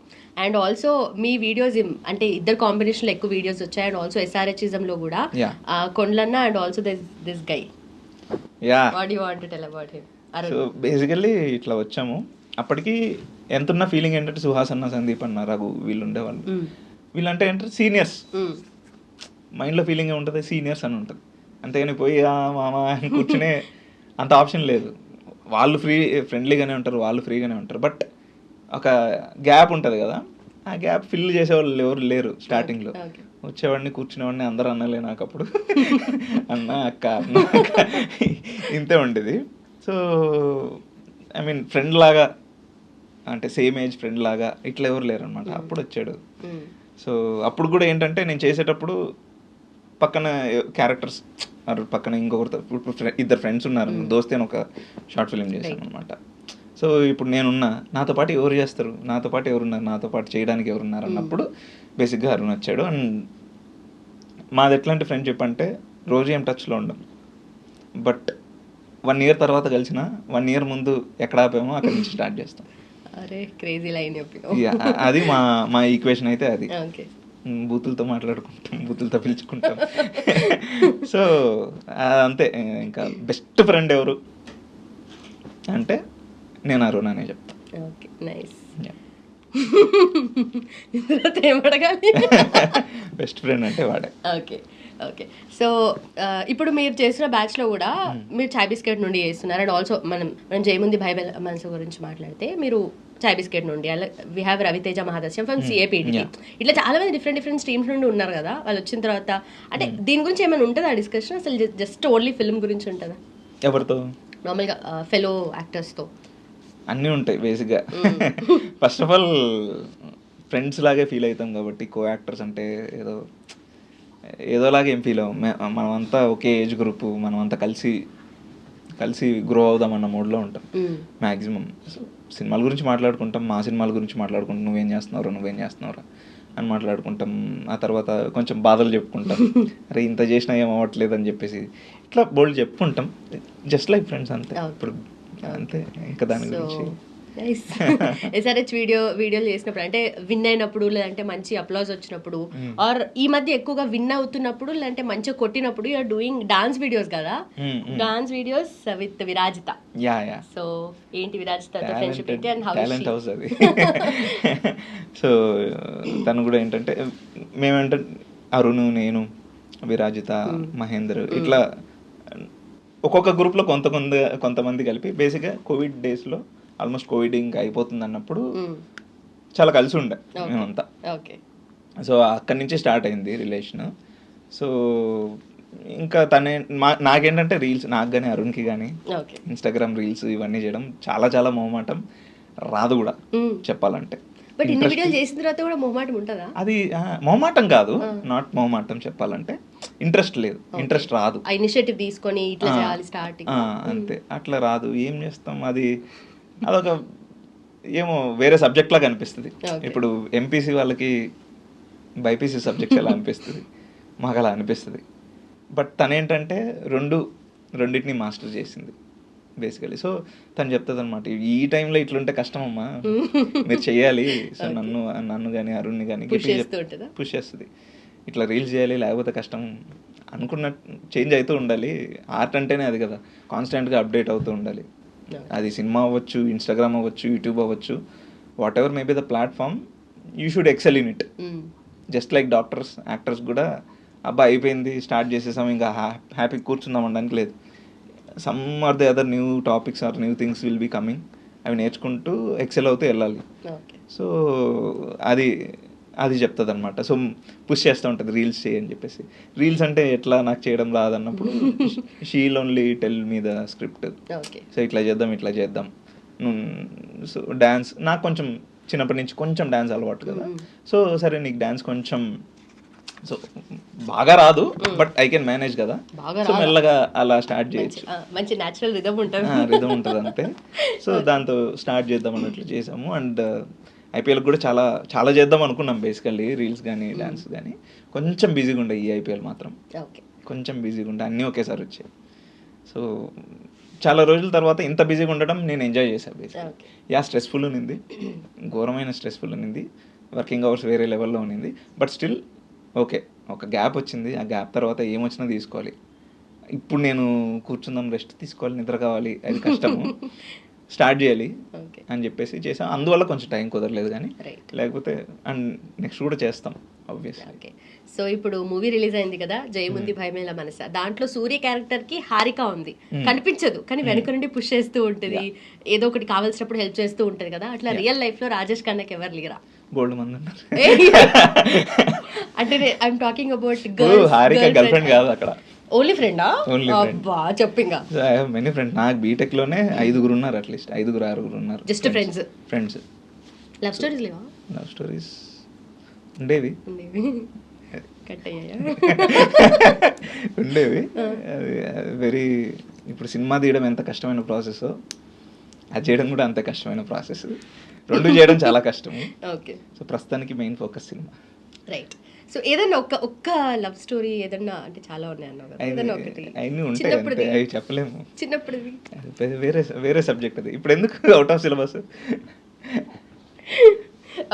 And also me videos అంటే ఇద్దరు కాంబినేషన్లో ఎక్కువ వీడియోస్ వచ్చాయి. అండ్ ఆల్సో SRHismలో కూడా కొండలన్న and also this guy. What you want to tell about him? So basically ఇట్లా వచ్చాము, అప్పటికి ఎంతున్న ఫీలింగ్ ఏంటంటే సుహాసన్న, సందీప్ అన్న, రఘు వీళ్ళు ఉండేవాళ్ళు. వీళ్ళంటే ఏంటంటే సీనియర్స్, మైండ్లో ఫీలింగ్ ఉంటుంది సీనియర్స్ అని ఉంటుంది, అంతేగాని పోయి మామ అని కూర్చునే అంత ఆప్షన్ లేదు. వాళ్ళు ఫ్రెండ్లీగానే ఉంటారు, వాళ్ళు ఫ్రీగానే ఉంటారు, బట్ ఒక గ్యాప్ ఉంటుంది కదా, ఆ గ్యాప్ ఫిల్ చేసేవాళ్ళు ఎవరు లేరు. స్టార్టింగ్లో వచ్చేవాడిని, కూర్చునేవాడిని, అందరూ అన్నలే నాకు అప్పుడు అన్న అక్క ఇంతే ఉండేది. సో ఐ మీన్ ఫ్రెండ్ లాగా, అంటే సేమ్ ఏజ్ ఫ్రెండ్ లాగా ఇట్లా ఎవరు లేరు అనమాట. అప్పుడు వచ్చాడు. సో అప్పుడు కూడా ఏంటంటే నేను చేసేటప్పుడు పక్కన క్యారెక్టర్స్, పక్కన ఇంకొకరితో, ఇప్పుడు ఇద్దరు ఫ్రెండ్స్ ఉన్నారు, దోస్తే అని ఒక షార్ట్ ఫిల్మ్ చేశాను అనమాట. సో ఇప్పుడు నేనున్నా, నాతో పాటు ఎవరు చేస్తారు, నాతో పాటు ఎవరున్నారు, నాతో పాటు చేయడానికి ఎవరున్నారు అన్నప్పుడు బేసిక్గా అరుణ్ వచ్చాడు. అండ్ మాది ఎట్లాంటి ఫ్రెండ్షిప్ అంటే రోజు ఏం టచ్లో ఉండం, బట్ 1 year తర్వాత కలిసిన 1 year ముందు ఎక్కడ ఆపామో అక్కడి నుంచి స్టార్ట్ చేస్తాం. అది మా ఈక్వేషన్ అయితే అది. బూతులతో మాట్లాడుకుంటాం, బూతులతో పిలుచుకుంటాం. సో అంతే. ఇంకా బెస్ట్ ఫ్రెండ్ ఎవరు అంటే నేను అరుణ్ అనే చెప్తాను. బెస్ట్ ఫ్రెండ్ అంటే వాడే. ఓకే. సో ఇప్పుడు మీరు చేసిన బ్యాచ్లో కూడా మీరు చాయ్ బిస్కెట్ నుండి చేస్తున్నారు. అండ్ ఆల్సో మనం జయముంది భయ మనసు గురించి మాట్లాడితే మీరు చాయ్ బిస్కెట్ నుండి, అలా వీ హ్యావ్ రవితేజ మహాదస్యం ఫ్రమ్ CAPT. ఇట్లా చాలా మంది డిఫరెంట్ స్ట్రీమ్స్ నుండి ఉన్నారు కదా. వాళ్ళు వచ్చిన తర్వాత అంటే దీని గురించి ఏమైనా ఉంటుందా డిస్కషన్? అసలు జస్ట్ ఓన్లీ ఫిల్మ్ గురించి ఉంటుందా? ఎవరితో? నార్మల్గా ఫెలో యాక్టర్స్తో. అన్నీ ఉంటాయి బేసిక్గా. ఫస్ట్ ఆఫ్ ఆల్ ఫ్రెండ్స్ లాగే ఫీల్ అవుతాం కాబట్టి కో యాక్టర్స్ అంటే ఏదోలాగా ఏం ఫీల్ అవ్వం. మనమంతా ఒకే ఏజ్ గ్రూప్, మనమంతా కలిసి గ్రో అవుదాం అన్న మూడ్లో ఉంటాం మ్యాక్సిమం. సినిమాల గురించి మాట్లాడుకుంటాం, మా సినిమాల గురించి మాట్లాడుకుంటాం, నువ్వేం చేస్తున్నావురా అని మాట్లాడుకుంటాం. ఆ తర్వాత కొంచెం బాధలు చెప్పుకుంటాం, అరే ఇంత చేసినా ఏం అవ్వట్లేదు అని చెప్పేసి ఇట్లా బోల్డ్ చెప్పుకుంటాం. జస్ట్ లైక్ ఫ్రెండ్స్ అంతే. ఇప్పుడు అంతే, ఇంకా దాని గురించి. ఎస్ఆర్హెచ్ వీడియోలు చేసినప్పుడు అంటే విన్ అయినప్పుడు, లేదంటే మంచి అప్లాజ్ వచ్చినప్పుడు, ఆర్ ఈ మధ్య ఎక్కువగా విన్ అవుతున్నప్పుడు, లేదంటే మంచిగా కొట్టినప్పుడు యూఆర్ డూయింగ్ డాన్స్ వీడియోస్ కదా, dance videos with Virajitha. So ఏంటి విరాజితతో ఫ్రెండ్షిప్ ఏంటి అండ్ హౌ టాలెంట్ హౌస్ అది. సో తను కూడా ఏంటంటే మేమేంటే అరుణ్, నేను, విరాజిత, మహేందర్ ఇట్లా ఒక్కొక్క గ్రూప్లో కొంతమంది కలిపి బేసిక్గా కోవిడ్ డేస్లో ఆల్మోస్ట్ కోవిడ్ ఇంకా అయిపోతుంది అన్నప్పుడు చాలా కలిసి ఉండే మేమంతా. సో అక్కడి నుంచి స్టార్ట్ అయింది రిలేషన్. సో ఇంకా నాకేంటంటే రీల్స్, నాకు కానీ అరుణ్కి కానీ ఇన్స్టాగ్రామ్ రీల్స్ ఇవన్నీ చేయడం చాలా చాలా మొహమాటం, రాదు కూడా చెప్పాలంటే. బట్ ఇన్ని వీడియోలు చేసిన తర్వాత కూడా మొహమాటం ఉంటుందా? అది మొహమాటం కాదు, నాట్ మొహమాటం, చెప్పాలంటే ఇంట్రెస్ట్ లేదు, ఇంట్రెస్ట్ రాదు. ఇనిషియేటివ్ తీసుకొని ఇట్లా చేయాలి స్టార్టింగ్ అంతే, అట్లా రాదు. ఏం చేస్తాం, అదొక ఏమో వేరే సబ్జెక్ట్ లాగా అనిపిస్తుంది. ఇప్పుడు ఎంపీసీ వాళ్ళకి బైపీసీ సబ్జెక్ట్ ఎలా అనిపిస్తుంది, మాకు అలా అనిపిస్తుంది. బట్ తనేంటంటే రెండింటిని మాస్టర్ చేసింది బేసికలీ. సో తను చెప్తుంది అనమాట, ఈ టైంలో ఇట్లుంటే కష్టం అమ్మా, మీరు చెయ్యాలి. సో నన్ను కానీ అరుణ్ని కానీ పుష్ చేస్తుంది, ఇట్లా రీల్స్ చేయాలి లేకపోతే కష్టం, అనుకున్నట్టు చేంజ్ అవుతూ ఉండాలి. ఆర్ట్ అంటేనే అది కదా, కాన్స్టెంట్గా అప్డేట్ అవుతూ ఉండాలి. అది సినిమా అవ్వచ్చు, ఇన్స్టాగ్రామ్ అవ్వచ్చు, యూట్యూబ్ అవ్వచ్చు, whatever may be the platform, you should excel in it. Just like actors కూడా అబ్బా అయిపోయింది స్టార్ట్ చేసేసాం ఇంకా హ్యాపీ కూర్చుందాం అనడానికి లేదు. Some or the other new topics or new things will be coming, అవి నేర్చుకుంటూ ఎక్సెల్ అవుతూ వెళ్ళాలి. సో అది చెప్తుంది అనమాట. సో పుష్ చేస్తూ ఉంటుంది రీల్స్ చేయని చెప్పేసి. రీల్స్ అంటే ఎట్లా, నాకు చేయడం రాదన్నప్పుడు she'll only tell me the script, so ఇట్లా చేద్దాం. సో డ్యాన్స్ నాకు కొంచెం చిన్నప్పటి నుంచి కొంచెం డ్యాన్స్ అలవాటు కదా, సో సరే నీకు డ్యాన్స్ కొంచెం సో బాగా రాదు బట్ ఐ కెన్ మేనేజ్ కదా, సో మెల్లగా అలా స్టార్ట్ చేయొచ్చు, మంచి న్యాచురల్ రిథమ్ ఉంటుంది అంతే. సో దాంతో స్టార్ట్ చేద్దాం అన్నట్లు చేసాము. అండ్ ఐపీఎల్ కూడా చాలా చాలా చేద్దాం అనుకున్నాం బేసికల్లీ, రీల్స్ కానీ డాన్స్ కానీ. కొంచెం బిజీగా ఉండే ఈ ఐపీఎల్ మాత్రం, కొంచెం బిజీగా ఉండే, అన్నీ ఒకేసారి వచ్చాయి. సో చాలా రోజుల తర్వాత ఇంత బిజీగా ఉండడం నేను ఎంజాయ్ చేశాను బేసిక్. స్ట్రెస్ఫుల్ ఉన్నింది, ఘోరమైన స్ట్రెస్ఫుల్ ఉన్నింది, వర్కింగ్ అవర్స్ వేరే లెవెల్లో ఉన్నింది. బట్ స్టిల్ ఓకే, ఒక గ్యాప్ వచ్చింది, ఆ గ్యాప్ తర్వాత ఏమొచ్చినా తీసుకోవాలి. ఇప్పుడు నేను కూర్చుందాం, రెస్ట్ తీసుకోవాలి, నిద్ర కావాలి, అది కష్టము, స్టార్ట్ చేయాలి అని చెప్పేసి చేసాం. అందువల్ల కొంచెం టైం కుదరలేదు కానీ లేకపోతే అండ్ నెక్స్ట్ కూడా చేస్తాం ఆబ్వియస్లీ. సో ఇప్పుడు మూవీ రిలీజ్ అయింది కదా, జయముంది భయమేల మనస, దాంట్లో సూర్య క్యారెక్టర్ కి హారిక ఉంది, కనిపించదు కానీ వెనక నుండి పుష్ చేస్తూ ఉంటుంది, ఏదో ఒకటి కావాల్సినప్పుడు హెల్ప్ చేస్తూ ఉంటది కదా. అట్లా రియల్ లైఫ్ లో రాజేష్ ఖన్నాకి ఎవరు లేరా? బోల్డ్ మంది ఉన్నారు. అంటే I'm talking about Harika girl friend కాదు అక్కడ, ఓన్లీ ఫ్రెండా? చెప్పింగా మెనీ ఫ్రెండ్స్. నాకు బీటెక్ లోనే 5 ఉన్నారు, అట్లీస్ట్ 5-6 ఉన్నారు. Just friends. లవ్ స్టోరీస్ లేవా? లవ్ స్టోరీస్ ఉండేవి కట్ అయ్యాయా? ఉండేవి. వెరీ ఇప్పుడు సినిమా తీయడం ఎంత కష్టమైన ప్రాసెస్, అది చేయడం కూడా అంత కష్టమైన ప్రాసెస్. 2 చేయడం చాలా కష్టము. ఓకే. సో ప్రస్తుతానికి main focus cinema. Right. So ఏదన్నా ఒక్క లవ్ స్టోరీ ఏదన్నా, అంటే చాలా ఉన్నాయి అన్నావు కదా, ఏదన్నా ఒకటి. అన్నీ ఉంటాయి అంతే, అవి చెప్పలేము. చిన్నప్పుడుది వేరే సబ్జెక్ట్ అది, ఇప్పుడు ఎందుకు out of syllabus.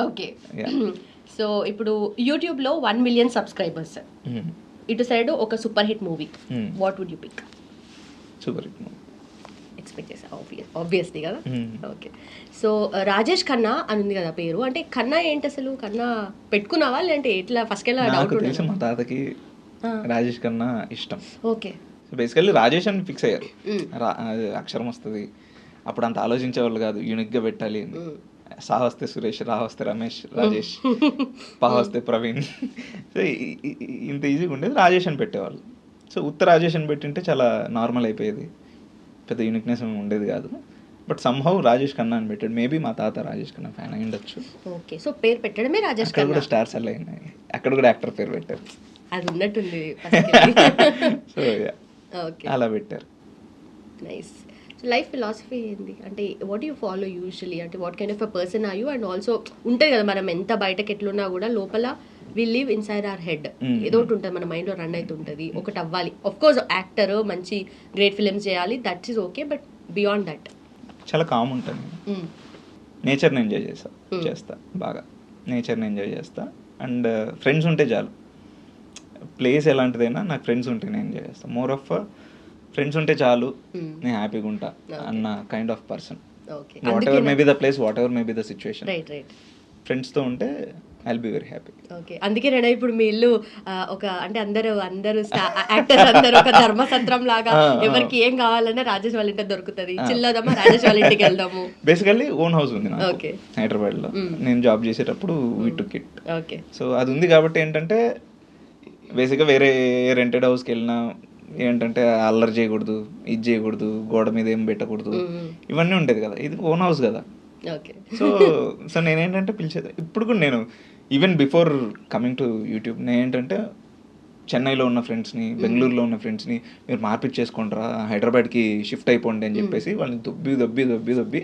Okay. So ఇప్పుడు యూట్యూబ్ లో 1 million సబ్స్క్రైబర్స్, ఇటు సైడ్ ఒక super hit movie, what would you pick? Super hit movie expect చేసా ఆబ్వియస్లీ కదా. ఓకే. సో రాజేష్ ఖన్నా అని ఉంది కదా పేరు, అంటే ఖన్నా ఏంటి అసలు? ఖన్నా పెట్టుకున్నావా లేదంటే ఎట్లా? ఫస్ట్ ఎలా డౌట్ తెలుసు, మా తాతకి రాజేష్ ఖన్నా ఇష్టం. ఓకే. సో బేసికల్లీ రాజేష్ అని ఫిక్స్ అయ్యారు, అక్షరం వస్తుంది. అప్పుడు అంత ఆలోచించేవాళ్ళు కాదు, యూనిక్గా పెట్టాలి. సా వస్తే సురేష్, రా వస్తే రమేష్, రాజేష్, పా వస్తే ప్రవీణ్. సో ఇంత ఈజీగా ఉండేది, రాజేష్ అని పెట్టేవాళ్ళు. సో రాజేష్ అని పెట్టింటే చాలా నార్మల్ అయిపోయేది, పెద్ద యూనిక్నెస్ ఉండేది కాదు. బట్ సమ్హౌ రాజేష్ ఖన్నా అని పెట్టాడు. మేబీ మా తాత రాజేష్ ఖన్నా ఫ్యాన్ అయి ఉండొచ్చు. ఓకే, సో పేరు పెట్టడమే రాజేష్ అక్కడ ఖన్నా. కూడా స్టార్స్ అలా అయినాయి, అక్కడ కూడా యాక్టర్ పేరు పెట్టారు. అది ఉన్నట్టుంది. సో ఓకే, అలా పెట్టారు. నైస్. సో లైఫ్ ఫిలాసఫీ ఏంది అంటే వాట్ యూ ఫాలో యూజువలీ, అంటే what kind of a person are you? And also ఉంటుంది కదా మనం ఎంత బయటకి ఎట్లున్నా కూడా లోపల we live inside our head, ఏదో ఒకటి ఉంటుంది మన మైండ్లో రన్ అవుతుంటుంది, ఒకటి అవ్వాలి. ఆఫ్ కోర్స్ యాక్టర్ మంచి గ్రేట్ ఫిలిమ్స్ చేయాలి, that is okay, but beyond that చాలా కామ్ ఉంటాను. నేచర్ని ఎంజాయ్ చేస్తా బాగా, నేచర్ని ఎంజాయ్ చేస్తా. అండ్ ఫ్రెండ్స్ ఉంటే చాలు, ప్లేస్ ఎలాంటిదైనా నాకు ఫ్రెండ్స్ ఉంటే నేను ఎంజాయ్ చేస్తాను. మోర్ ఆఫ్ ఫ్రెండ్స్ ఉంటే చాలు నేను హ్యాపీగా ఉంటా అన్న kind of person. What ever may be the place, what ever may be the situation, ఫ్రెండ్స్తో ఉంటే I will be very happy. Okay, అందుకే నేను ఇప్పుడు మీ ఇల్లు ఒక అంటే అందరూ యాక్టర్స్ అందరూ ఒక ధర్మసత్రం లాగా, ఎవరికి ఏం కావాలన్నా రాజేష్ వాళ్ళ ఇంటికి దొరుకుతుంది, చిల్లదమ్మా రాజేష్ వాళ్ళ ఇంటికి వెళ్దాము. బేసికల్లీ ఓన్ హౌస్ ఉంది నాకు హైదరాబాద్ లో, నేను జాబ్ చేసేటప్పుడు we took it. Okay, so అది ఉంది కాబట్టి ఏంటంటే బేసిక్గా వేరే రెంటెడ్ హౌస్కి వెళ్ళినా ఏంటంటే అల్లరి చేయకూడదు, ఇది చేయకూడదు, గోడ మీద ఏం పెట్టకూడదు, ఇవన్నీ ఉండేది కదా. ఇది ఓన్ హౌస్ కదా. సో నేనేంటంటే పిలిచేది. ఇప్పుడు కూడా నేను even before coming to YouTube నేనేంటంటే చెన్నైలో ఉన్న ఫ్రెండ్స్ని, బెంగళూరులో ఉన్న ఫ్రెండ్స్ని మీరు మార్పిచ్చేసుకుంటారా, హైదరాబాద్కి షిఫ్ట్ అయిపోండి అని చెప్పేసి వాళ్ళని దొబ్బి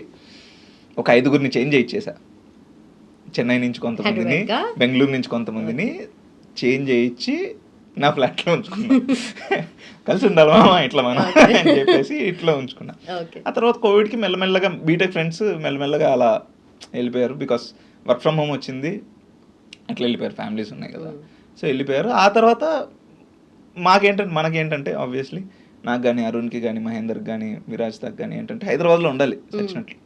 ఒక 5గురిని చేంజ్ చేయించేసా. చెన్నై నుంచి కొంతమందిని, బెంగళూరు నుంచి కొంతమందిని చేంజ్ చేయించి నా ఫ్లాట్లో ఉంచుకున్నా. కలిసి ఉండాలి మామ ఇట్లా మనం అని చెప్పేసి ఇట్లా ఉంచుకున్నా. ఆ తర్వాత కోవిడ్కి మెల్లమెల్లగా బీటెక్ ఫ్రెండ్స్ మెల్లమెల్లగా అలా వెళ్ళిపోయారు. బికాస్ వర్క్ ఫ్రమ్ హోమ్ వచ్చింది, అట్లా వెళ్ళిపోయారు, ఫ్యామిలీస్ ఉన్నాయి కదా, సో వెళ్ళిపోయారు. ఆ తర్వాత మనకేంటంటే ఆబ్వియస్లీ నాకు కానీ, అరుణ్కి కానీ, మహేందర్కి కానీ, విరాజ్ దాకా కానీ ఏంటంటే హైదరాబాద్లో ఉండాలి చచ్చినట్లు.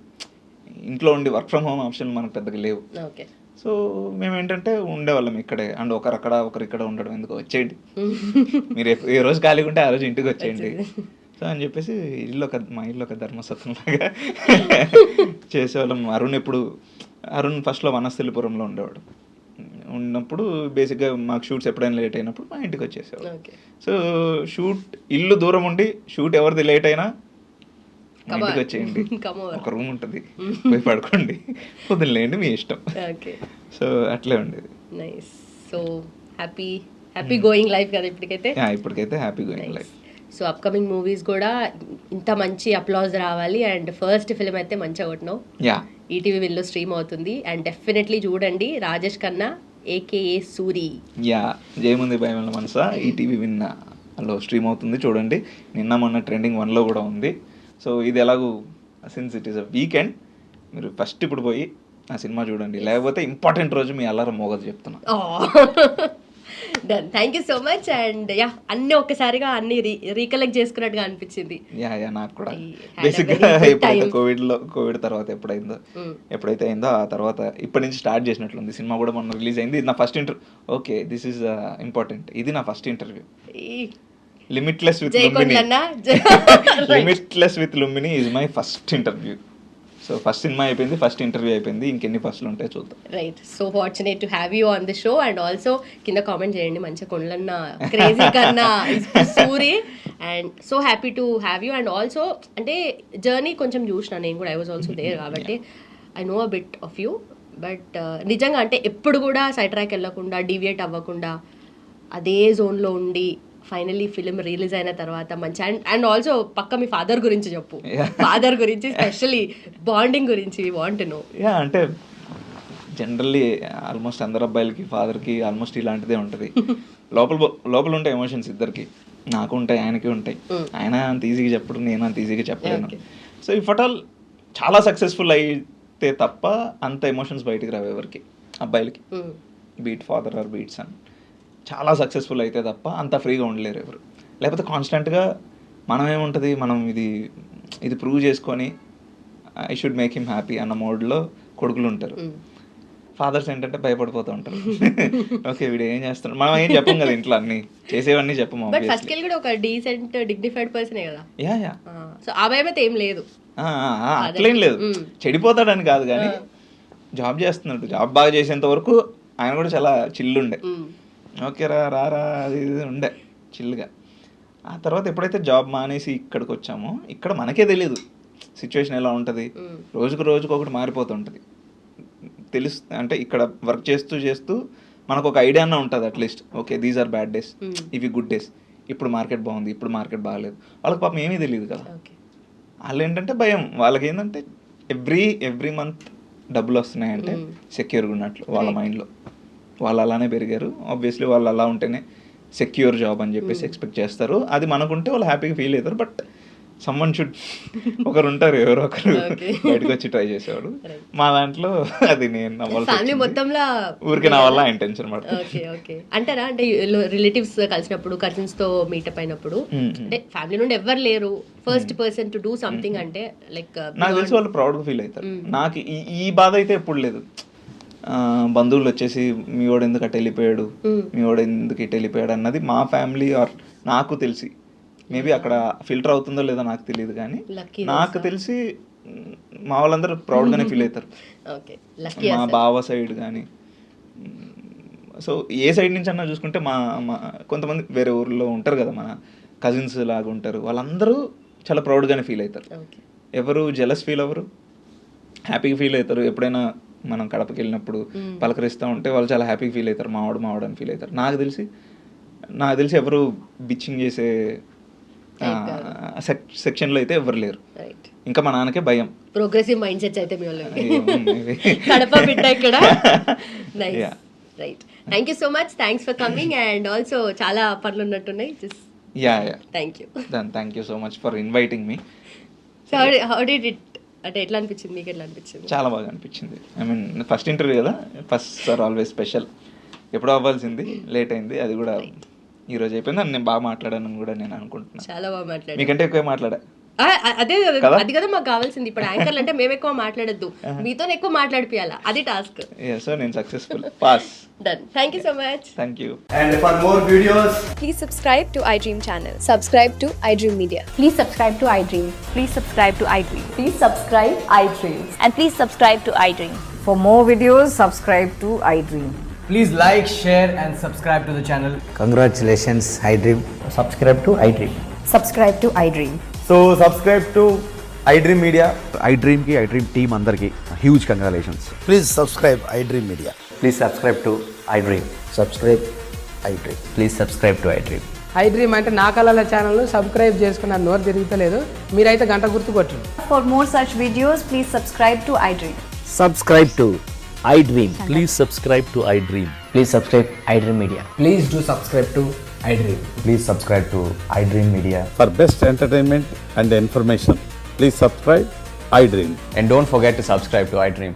ఇంట్లో ఉండి వర్క్ ఫ్రమ్ హోమ్ ఆప్షన్ మనకు పెద్దగా లేవు. సో మేము ఏంటంటే ఉండేవాళ్ళం ఇక్కడే. అండ్ ఒకరు అక్కడ ఒకరు ఇక్కడ ఉండడం ఎందుకు, వచ్చేయండి మీరు ఏ రోజు ఖాళీగా ఉంటే ఆ రోజు ఇంటికి వచ్చేయండి. సో అని చెప్పేసి మా ఇల్లు ఒక ధర్మసత్వం లాగా చేసేవాళ్ళం. అరుణ్ ఫస్ట్లో వనస్థలిపురంలో ఉండేవాడు. ఉన్నప్పుడు బేసిక్గా మాకు షూట్స్ ఎప్పుడైనా లేట్ అయినప్పుడు మా ఇంటికి వచ్చేసేవాడు. సో ఇల్లు దూరం ఉండి షూట్ ఎవరిది లేట్ అయినా ఇంటికి వచ్చేయండి, ఒక రూమ్ ఉంటుంది, పోయి పడుకోండి, పొద్దున్నలేండి మీ ఇష్టం. సో అట్లే ఉండేది. Nice. So happy going life కదా ఇప్పటికైతే happy going life. So upcoming movies కూడా ఇంత మంచి అప్లాజ్ రావాలి. అండ్ ఫస్ట్ ఫిల్మ్ అయితే మంచిగా కొట్టినావు, ఈటీవీ విన్లో స్ట్రీమ్ అవుతుంది. అండ్ డెఫినెట్లీ చూడండి, రాజేష్ ఖన్నా ఏకేఏ సూరి. జయముంది భయం మనసా ఈటీవీ విన్లో స్ట్రీమ్ అవుతుంది, చూడండి. మొన్న ట్రెండింగ్ 1లో కూడా ఉంది. సో ఇది ఎలాగూ since it is a weekend, మీరు ఫస్ట్ ఇప్పుడు పోయి ఆ సినిమా చూడండి, లేకపోతే ఇంపార్టెంట్ రోజు మీ అలారం మోగదు చెప్తున్నా. Done, thank you so much. And అన్ని ఒక్కసారిగా అన్ని రీకలెక్ట్ చేసుకున్నట్టుగా అనిపించింది. నాకు కూడా బేసిక్గా ఎప్పుడైతే కోవిడ్ తర్వాత ఎప్పుడైతే అయిందో ఆ తర్వాత ఇప్పటి నుంచి స్టార్ట్ చేసినట్లుంది. సినిమా కూడా మొన్న రిలీజ్ అయింది. ఇది నా first interview. Okay, this is important. ఇది నా first interview. Limitless with Lumbini is my first interview. So first cinema అయిపోయింది, ఫస్ట్ ఇంటర్వ్యూ అయిపోయింది, ఇంకెన్ని ఫస్ట్లు ఉంటాయి చూద్దాం. Right, so fortunate to have you on the show. And also కింద కామెంట్ చేయండి మంచిగా కొండలన్న క్రేజీ కన్నా Suri. And so happy to have you. And also అంటే జర్నీ కొంచెం చూసిన నేను కూడా, ఐ వాజ్ ఆల్సో దేర్ కాబట్టి I know a bit of you. But నిజంగా అంటే ఎప్పుడు కూడా సైడ్ ట్రాక్ వెళ్ళకుండా, డీవియేట్ అవ్వకుండా అదే జోన్లో ఉండి ఫైనల్లీ ఫిలిం రిలీజ్ అయిన తర్వాత మంచి అండ్ ఆల్సో పక్క మీ ఫాదర్ గురించి చెప్పు. ఫాదర్ గురించి స్పెషల్లీ బాండింగ్ గురించి వాంట్ టు నో. అంటే జనరల్లీ ఆల్మోస్ట్ అందరు అబ్బాయిలకి ఫాదర్కి ఆల్మోస్ట్ ఇలాంటిదే ఉంటుంది. లోపల ఉంటాయి ఎమోషన్స్ ఇద్దరికి, నాకు ఉంటాయి, ఆయనకి ఉంటాయి. ఆయన అంత ఈజీగా చెప్పడు, నేను అంత ఈజీగా చెప్పలేను. సో ఈ ఫోటోలు చాలా సక్సెస్ఫుల్ అయితే తప్ప అంత ఎమోషన్స్ బయటికి రావు ఎవరికి, అబ్బాయిలకి, beat father or beat son. చాలా సక్సెస్ఫుల్ అయితే తప్ప అంత ఫ్రీగా ఉండలేరు ఎవరు. లేకపోతే కాన్స్టెంట్గా మనమేముంటుంది, మనం ఇది ప్రూవ్ చేసుకొని I should make him happy అన్న మోడ్లో కొడుకులు ఉంటారు. ఫాదర్స్ ఏంటంటే భయపడిపోతూ ఉంటారు. ఓకే వీడు ఏం చేస్తున్నాడు, మనం ఏం చెప్పం కదా ఇంట్లో, అన్ని చేసేవన్నీ చెప్పము. ఫస్ట్ కూడా ఒక డీసెంట్ డిగ్నిఫైడ్ పర్సనే కదా. సో ఆ భయం అయితే ఏం లేదు, అట్లేం లేదు. చెడిపోతాడని కాదు, కానీ జాబ్ చేస్తున్నాడు, జాబ్ బాగా చేసేంత వరకు ఆయన కూడా చాలా చిల్లుండే. ఓకే రారా అది ఉండే చిల్లుగా. ఆ తర్వాత ఎప్పుడైతే జాబ్ మానేసి ఇక్కడికి వచ్చామో, ఇక్కడ మనకే తెలియదు సిచ్యువేషన్ ఎలా ఉంటుంది, రోజుకు ఒకటి మారిపోతుంటుంది. అంటే ఇక్కడ వర్క్ చేస్తూ మనకు ఒక ఐడియా అన్న ఉంటుంది at least. Okay, these are bad days, ఇవి గుడ్ డేస్, ఇప్పుడు మార్కెట్ బాగుంది, ఇప్పుడు మార్కెట్ బాగాలేదు. వాళ్ళకి పాపం ఏమీ తెలియదు కదా. వాళ్ళు ఏంటంటే భయం, వాళ్ళకి ఏంటంటే ఎవ్రీ మంత్ డబ్బులు వస్తున్నాయంటే సెక్యూర్గా ఉన్నట్లు వాళ్ళ మైండ్లో. వాళ్ళు అలానే పెరిగారు. ఆబ్వియస్లీ వాళ్ళు అలా ఉంటేనే సెక్యూర్ జాబ్ అని చెప్పేసి ఎక్స్పెక్ట్ చేస్తారు. అది మనకుంటే వాళ్ళు హ్యాపీగా ఫీల్ అవుతారు. బట్ సమ్మన్ షుడ్ ఒకరు ఉంటారు, ఎవరో ఒకరు బయటకు వచ్చి ట్రై చేసేవాడు. మా దాంట్లో అది నేను ఫ్యామిలీ మొత్తంలో ఊరికి నా వల్ల ఆయన టెన్షన్ పడుతుంది. ఓకే ఓకే అంటారా? అంటే రిలేటివ్స్ కలిసినప్పుడు, కజిన్స్ తో మీటప్ అయినప్పుడు, అంటే ఫ్యామిలీ నుండి ఎవరు లేరు, first person to do something అంటే లైక్ నాకు తెలిసి వాళ్ళు ప్రౌడ్గా ఫీల్ అవుతారు. నాకు ఈ బాధ అయితే ఎప్పుడు లేదు. బంధువులు వచ్చేసి మీ వాడు ఎందుకు అటు వెళ్ళిపోయాడు, మీ వాడు ఎందుకు ఇటు వెళ్ళిపోయాడు అన్నది మా ఫ్యామిలీ ఆర్ నాకు తెలిసి, మేబీ అక్కడ ఫిల్టర్ అవుతుందో లేదో నాకు తెలియదు, కానీ నాకు తెలిసి మా వాళ్ళందరూ ప్రౌడ్గానే ఫీల్ అవుతారు. మా బావ సైడ్ కానీ, సో ఏ సైడ్ నుంచి అన్నా చూసుకుంటే మా కొంతమంది వేరే ఊర్లో ఉంటారు కదా, మన కజిన్స్ లాగా ఉంటారు, వాళ్ళందరూ చాలా ప్రౌడ్గానే ఫీల్ అవుతారు. ఎవరు జెలస్ ఫీల్ అవ్వరు, హ్యాపీగా ఫీల్ అవుతారు. ఎప్పుడైనా మనం కడపకి వెళ్ళినప్పుడు పలకరిస్తూ ఉంటే వాళ్ళు చాలా హ్యాపీగా ఫీల్ అవుతారు, మావాడు అని ఫీల్ అవుతారు. నాకు తెలిసి ఎవరు బిచ్చింగ్ చేసే సెక్షన్లో అయితే ఎవరు లేరు. ఇంకా మా నాన్నకే భయం. ప్రోగ్రెసివ్ మైండ్ సెట్స్ అయితే మీ వాళ్ళు కడప బిడ్డ ఇక్కడ. Nice, right. Thank you so much, thanks for coming. And also చాలా పనులు ఉన్నట్టున్నాయి. Thank you so much for inviting me. How did it, అంటే ఎట్లా అనిపించింది, మీకు ఎట్లా అనిపించింది? చాలా బాగా అనిపించింది. ఐ మీన్ ఫస్ట్ ఇంటర్వ్యూ కదా, ఫస్ట్ ఆర్ ఆల్వేస్ స్పెషల్. ఎప్పుడో అవ్వాల్సింది, లేట్ అయింది. అది కూడా ఈ రోజు అయిపోయింది. నేను బాగా మాట్లాడానని కూడా నేను అనుకుంటున్నాను. చాలా బాగా మాట్లాడాను, మీకంటే ఎక్కువ మాట్లాడా. అదే అది కదా మాకు కావాల్సింది. ఇప్పుడు యాంకర్లు అంటే మేము ఎక్కువ మాట్లాడద్దు, మీతో ఎక్కువ మాట్లాడిపియాలా, అది టాస్క్. సో నేను successful, pass. Done. Thank you so much. Thank you. And for more videos, please subscribe to iDream channel. Subscribe to iDream Media. Please subscribe to iDream. Please subscribe to iDream. Please subscribe iDream. And please subscribe to iDream. For more videos, subscribe to iDream. please like, share and subscribe to the channel. Congratulations, iDream. Subscribe to iDream. Subscribe to iDream. So subscribe to iDream Media. iDream ki iDream team andarki huge congratulations. Please subscribe iDream Media. Please subscribe to iDream. Subscribe iDream. Please subscribe to iDream. iDream అంటే నా కళల channel subscribe చేసుకున్న నోరు తిరుగుతలేదు, మీరైతే గంట గుర్తు కొట్టండి. For more such videos, please subscribe to iDream. Subscribe to iDream. Please subscribe to iDream. Please subscribe iDream Media. Please do subscribe to iDream. Please subscribe to iDream Media. For best entertainment and information, please subscribe iDream. And don't forget to subscribe to iDream.